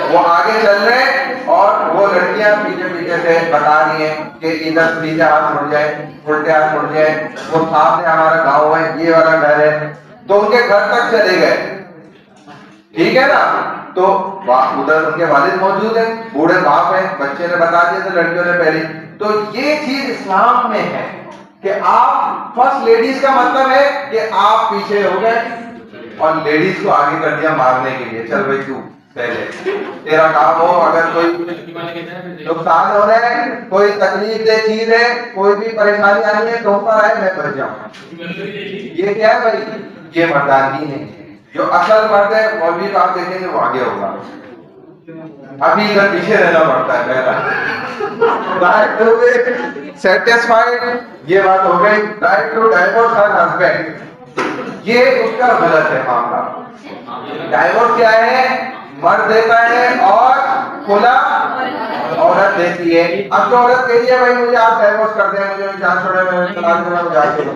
وہ آگے چل رہے ہیں اور وہ لڑکیاں پیچھے پیچھے سے بتا رہی ہیں کہ ادھر سیدھے ہاتھ مڑ جائے، الٹے ہاتھ مڑ جائے. وہ سامنے ہمارا گاؤں ہے، یہ والا گھر ہے. تو ان کے گھر تک چلے گئے، ٹھیک ہے نا. تو ادھر ان کے والد موجود ہیں، بوڑھے باپ ہیں، بچے نے بتا دیا تھا لڑکیوں نے پہلے. تو یہ چیز اسلام میں ہے کہ آپ فرسٹ لیڈیز کا مطلب ہے کہ آپ پیچھے ہو گئے اور لیڈیز کو آگے کر دیا مارنے کے لیے. چل بھائی تو پہلے تیرا کام ہو، اگر کوئی نقصان ہو رہا ہے، کوئی تکلیف دہ چیز ہے، کوئی بھی پریشانی آنی ہے تو اوپر آئے، میں بچ جاؤں. یہ کیا ہے بھائی؟ یہ مردانگی ہے. جو اصل مرد ہے مولوی کو آپ دیکھیں گے وہ آگے ہوگا. ابھی ادھر پیچھے رہنا پڑتا ہے پہلا. رائٹ ٹو بی سیٹسفائیڈ، یہ بات ہو گئی. Right to divorce her husband, یہ اس کا غلط ہے معاملہ. ڈائیورس کیا ہے؟ مرد دیتا ہے اور کھلا عورت دیتی ہے. اب جو عورت کہتی ہے بھائی مجھے آپ ڈائیورس کر دیں، مجھے جان چھوڑے، میں طلاق دے رہا ہوں.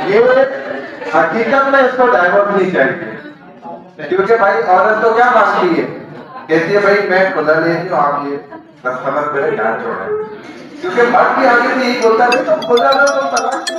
یہ حقیقت میں اس کو ڈائیورس نہیں چاہیے، کیونکہ بھائی عورت تو کیا مانگتی ہے؟ کہتی ہے بھائی میں کھلا لیتی ہوں، آپ یہ کسٹمر پہ جان چھوڑیں. کیونکہ مرد کی آگے سے یہی بولتا ہے تو کھلا لو تو طلاق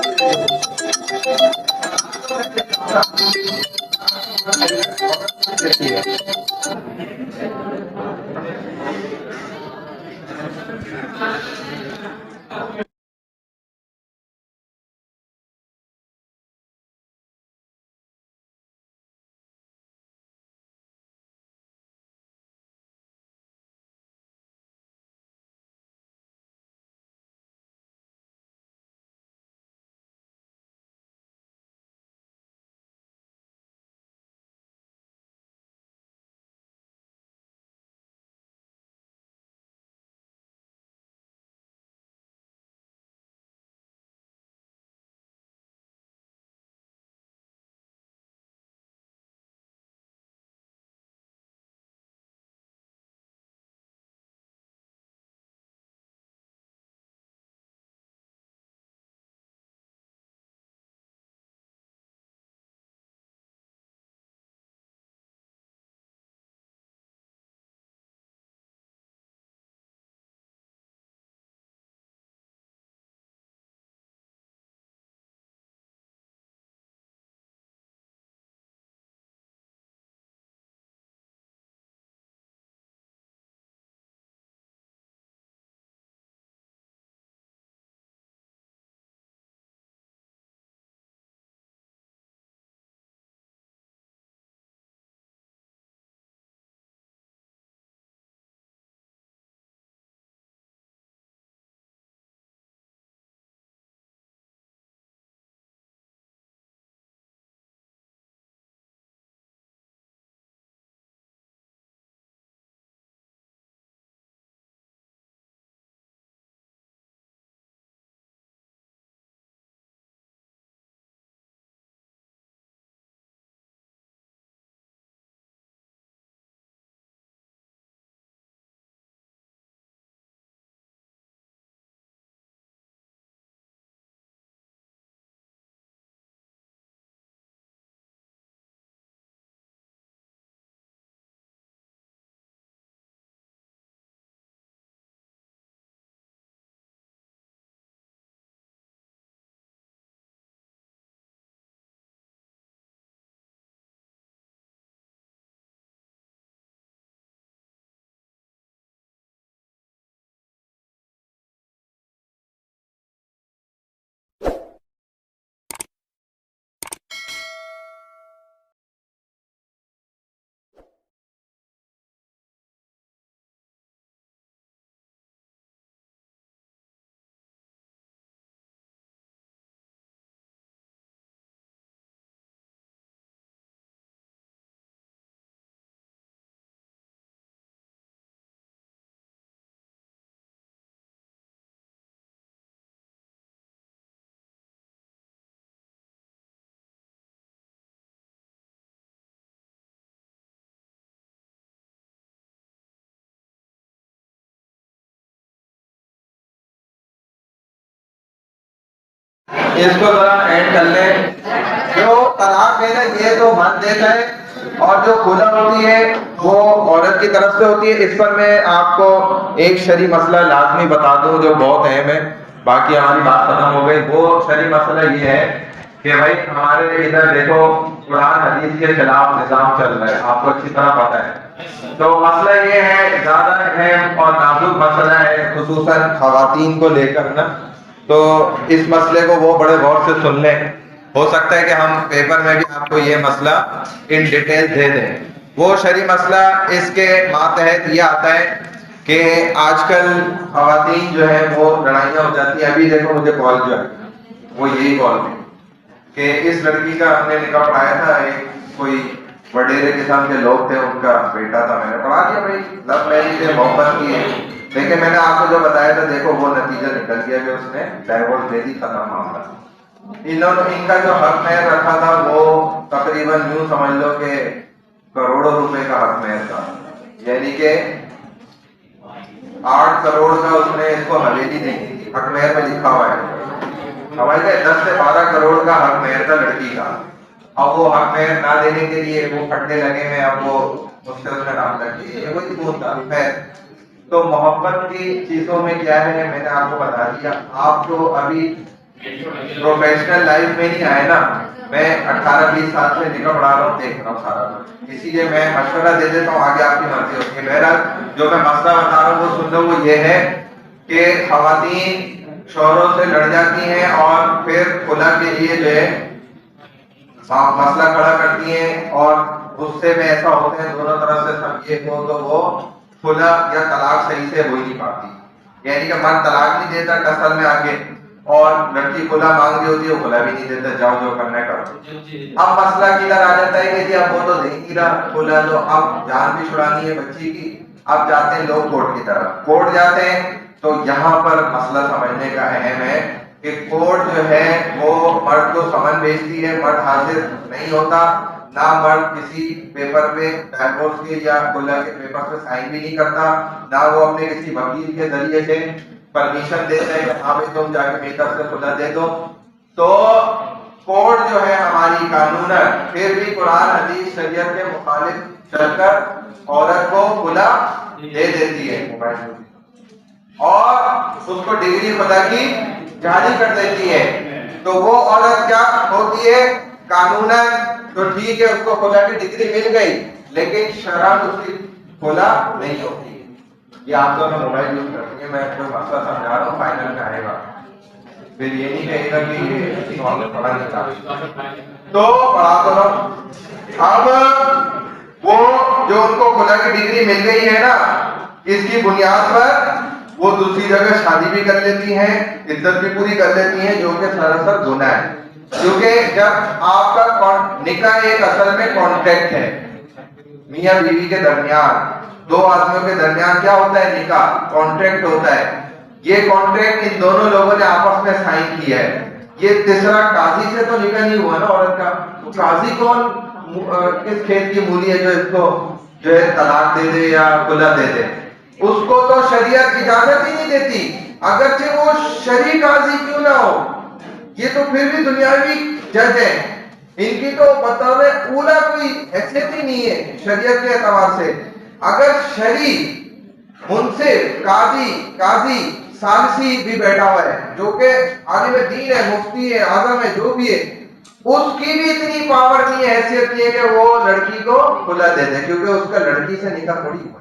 اس کو ذرا اینڈ کر لیں. جو طلاق ہے نا یہ تو مرد دیتا ہے اور جو خلا ہوتی ہے وہ عورت کی طرف سے ہوتی ہے. اس پر میں آپ کو ایک شرعی مسئلہ لازمی بتا دوں جو بہت اہم ہے, باقی ہماری بات ختم ہو گئی. وہ شرعی مسئلہ یہ ہے کہ بھائی ہمارے ادھر دیکھو قرآن حدیث کے خلاف نظام چل رہا ہے, آپ کو اچھی طرح پتہ ہے. تو مسئلہ یہ ہے, زیادہ اہم اور نازک مسئلہ ہے خصوصاً خواتین کو لے کر نا. تو اس مسئلے کو وہ بڑے غور سے سن لیں. ہو سکتا ہے کہ ہم پیپر میں بھی آپ کو یہ مسئلہ ان ڈیٹیل دے دیں. وہ شرعی مسئلہ اس کے ماتحت یہ آتا ہے کہ آج کل خواتین جو ہے وہ لڑائیاں ہو جاتی ہیں. ابھی دیکھو مجھے کال جو ہے وہ یہی کال تھی کہ اس لڑکی کا ہم نے نکاح پڑھایا تھا, ایک کوئی وڈیرے قسم کے لوگ تھے, ان کا بیٹا تھا, میں نے پڑھا دیا. بھائی لو میرج سے محبت کی ہے, لیکن میں نے آپ کو جو بتایا تھا دیکھو وہ نتیجہ نکل گیا کہ اس نے ڈائیورس دے دی, ختم معاملہ. ان کا جو حق مہر رکھا تھا وہ تقریباً یوں سمجھ لو کہ کروڑوں روپے کا حق مہر تھا, یعنی کہ 8 کروڑ کا اس نے اس کو حویلی دی تھی. حق مہر میں لکھا ہوا ہے ہمارے 10 سے 12 کروڑ کا حق مہر تھا لڑکی کا. اب وہ حق مہر نہ دینے کے لیے وہ پھٹنے لگے ہیں, اب وہ مجھ سے اس نے نام رکھ دیا, وہی بولتا خیر. تو محبت کی چیزوں میں کیا ہے میں نے آپ کو بتا دیا. آپ جو ابھی پروفیشنل لائف میں نہیں آئے نا, میں 18-20 سال سے نکاح پڑھا رہا ہوں, دیکھ رہا ہوں سارا, اسی لیے میں مشورہ دے دیتا ہوں, آگے آپ کی مرضی ہوتی ہے. بہرحال جو میں مسئلہ بتا رہا ہوں وہ سن لو. وہ یہ ہے کہ خواتین شوہروں سے لڑ جاتی ہیں اور پھر خلا کے لیے جو ہے مسئلہ کھڑا کرتی ہیں, اور غصے میں ایسا ہوتے ہیں دونوں طرف سے سب یہ ہو تو وہ خلا یا طلاق صحیح سے ہو ہی نہیں پاتی. یعنی کہ مرد طلاق نہیں دیتا ٹسل میں آگے, اور لڑکی خلا مانگ رہی ہوتی ہے, وہ خلا بھی نہیں دیتا, جاؤ جو کرنا ہے کرو. اب مسئلہ کدھر آ جاتا ہے کہ جی اب وہ تو دے نہیں رہا خلا, تو اب جان بھی چھڑانی ہے بچی کی. اب جاتے ہیں لوگ کورٹ کی طرف, کورٹ جاتے ہیں تو یہاں پر مسئلہ سمجھنے کا اہم ہے کہ کورٹ جو ہے وہ مرد کو سمن بھیجتی ہے, مرد حاضر نہیں ہوتا, نہ مرد کسی پیپر پہ ڈائیورس کے یا خلا کے پیپر پہ سائن بھی نہیں کرتا, نہ وہ اپنے کسی وکیل کے ذریعے سے پرمیشن دیتا ہے کہ ہاں بھائی تم جا کے میری طرف سے خلا دے دو. تو کورٹ جو ہے ہماری قانون پھر بھی قرآن حدیث شریعت کے مخالف چل کر عورت کو خلا دے دیتی ہے اور اس کو ڈگری خدا کی جاری کر دیتی ہے. تو وہ عورت کیا ہوتی ہے قانوناً تو ٹھیک ہے, اس کو خلا کی ڈگری مل گئی, لیکن شرعاً اس کی خلا نہیں ہوتی. یہ آپ تو میں موبائل یوز کرتی ہیں, میں جو مسئلہ سمجھا رہا ہوں فائنل میں آئے گا, پھر یہ نہیں کہے گا کہ یہ پڑھا نہیں تھا تو پڑھا تو رہا. اب وہ جو ان کو خلا کی ڈگری مل گئی ہے نا, اس کی بنیاد پر وہ دوسری جگہ شادی بھی کر لیتی ہیں, عزت بھی پوری کر لیتی ہیں, جو کہ سراسر گناہ ہے. کیونکہ جب آپ کا نکاح ایک اصل میں کانٹریکٹ ہے میاں بیوی کے درمیان, دو آدمیوں کے درمیان کیا ہوتا ہے نکاح کانٹریکٹ ہوتا ہے. یہ کانٹریکٹ ان دونوں لوگوں نے آپس میں سائن کیا ہے. یہ تیسرا قاضی سے تو نکاح نہیں ہوا نا عورت کا, تو قاضی کون کس کھیت کی مولی ہے جو اس کو جو ہے طلاق دے دے یا خلا دے دے. اس کو تو شریعت اجازت ہی نہیں دیتی, اگرچہ وہ شرعی قاضی کیوں نہ ہو, یہ تو پھر بھی دنیاوی جج ہے, ان کی تو بطور اولا کوئی حیثیت ہی نہیں ہے شریعت کے اعتبار سے. اگر شرعی منصف قاضی ثالثی بھی بیٹھا ہوا ہے جو کہ عالم دین ہے, مفتی ہے, اعظم ہے, جو بھی ہے, اس کی بھی اتنی پاور نہیں ہے, حیثیت نہیں ہے کہ وہ لڑکی کو خلا دے دے, کیونکہ اس کا لڑکی سے نکاح تھوڑی ہوا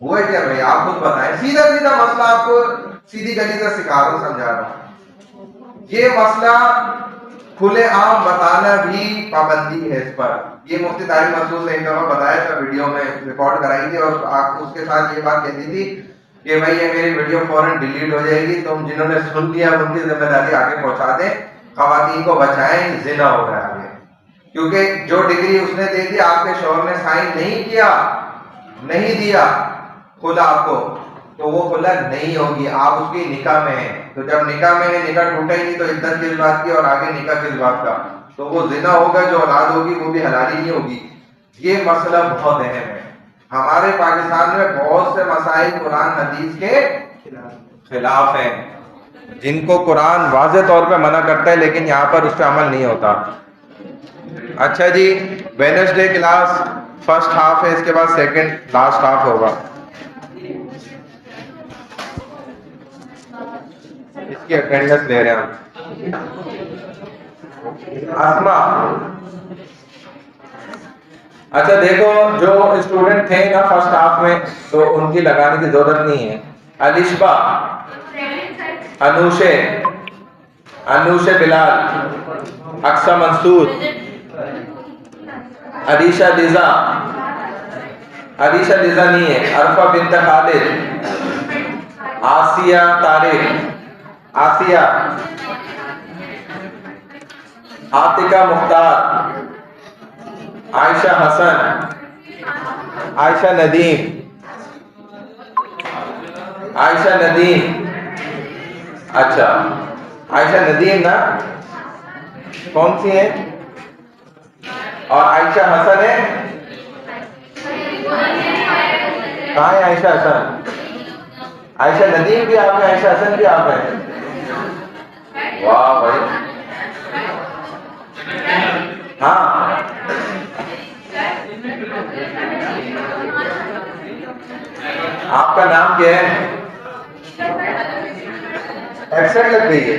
وہ ہے. کیا بھائی آپ خود بتائیں, سیدھا مسئلہ آپ کو سیدھی گلی سے سکھا رہا ہوں, سمجھا رہا ہوں. یہ مسئلہ کھلے عام بتانا بھی پابندی ہے اس پر. یہ مفتی طاہر مسعود نے ایک دفعہ بتایا تھا, ویڈیو میں ریکارڈ کرائی تھی, اور آپ اس کے ساتھ یہ بات کہتی تھی کہ بھائی یہ میری ویڈیو فوراً ڈیلیٹ ہو جائے گی, تم جنہوں نے سن لیا ان کی ذمہ داری آگے پہنچا دیں, خواتین کو بچائیں, زنا ہو رہا ہے آگے. کیونکہ جو ڈگری اس نے دے دی, آپ کے شوہر نے سائن نہیں کیا, نہیں دیا خلا آپ کو, تو وہ خلا نہیں ہوگی, آپ اس کی نکاح میں ہیں. تو جب نکاح میں ہے, نکاح ٹوٹا ہی نہیں تو عدت کس بات کی, اور آگے نکاح کس بات کا, تو وہ زنا ہوگا, جو اولاد ہوگی وہ بھی حلالی نہیں ہوگی. یہ مسئلہ بہت اہم ہے. ہمارے پاکستان میں بہت سے مسائل قرآن حدیث کے خلاف ہیں. جن کو قرآن واضح طور پہ منع کرتا ہے لیکن یہاں پر اس پہ عمل نہیں ہوتا. اچھا جی, وینسڈے کلاس فرسٹ ہاف ہے, اس کے بعد سیکنڈ لاسٹ ہاف ہوگا. اس کی اٹینڈنس لے رہے ہیں ہم. اسما, اچھا دیکھو جو اسٹوڈنٹ تھے نا فرسٹ ہاف میں تو ان کی لگانے کی ضرورت نہیں ہے. الشبا, انوشے, انوشے بلال, اقصی منصور, عریشہ لیزا, عریشہ لیزا نہیں ہے. عرفہ بنت خالد, آسیہ طارق, آسیہ, عاتقہ مختار, عائشہ حسن, عائشہ ندیم, عائشہ ندیم. اچھا عائشہ ندیم نا, کون سی ہے؟ اور عائشہ حسن ہے, کہاں ہے عائشہ حسن؟ عائشہ ندیم بھی آپ ہیں, عائشہ حسن بھی آپ ہیں. واہ بھائی, ہاں آپ کا نام کیا ہے؟ ایبسینٹ لگ گئی ہے.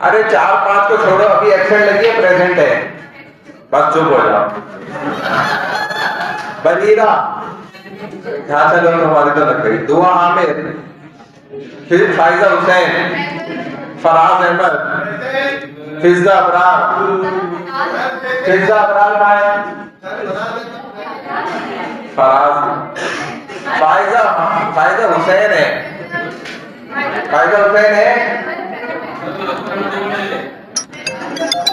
ارے 4 5 کو چھوڑو, ابھی ایبسینٹ لگی ہے, پریزنٹ ہے, بس چپ ہو جاؤ. بلیرا, یہاں چلو تمہاری تو لگ گئی. دعا عامر, پھر فائزہ حسین, فراز احمد, فضہ ابرار, فضہ ابرار کا ہے, فراز, فائزہ, فائزہ حسین ہے, فائزہ حسین ہے,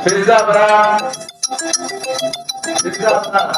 فضہ ابرار, فضہ ابرار,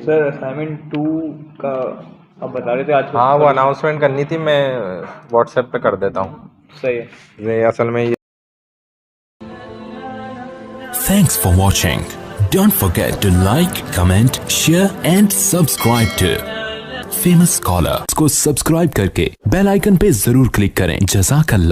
سر اسائنمنٹ 2 کا آپ بتا رہے تھے آج. ہاں وہ اناؤنسمنٹ کرنی تھی, میں واٹس ایپ پہ کر دیتا ہوں. صحیح ہے. یہ اصل میں Thanks for watching. Don't forget to like, comment, share and subscribe to Famous Scholar. اس کو سبسکرائب کر کے بیل آئیکن پہ ضرور کلک کریں. جزاک اللہ.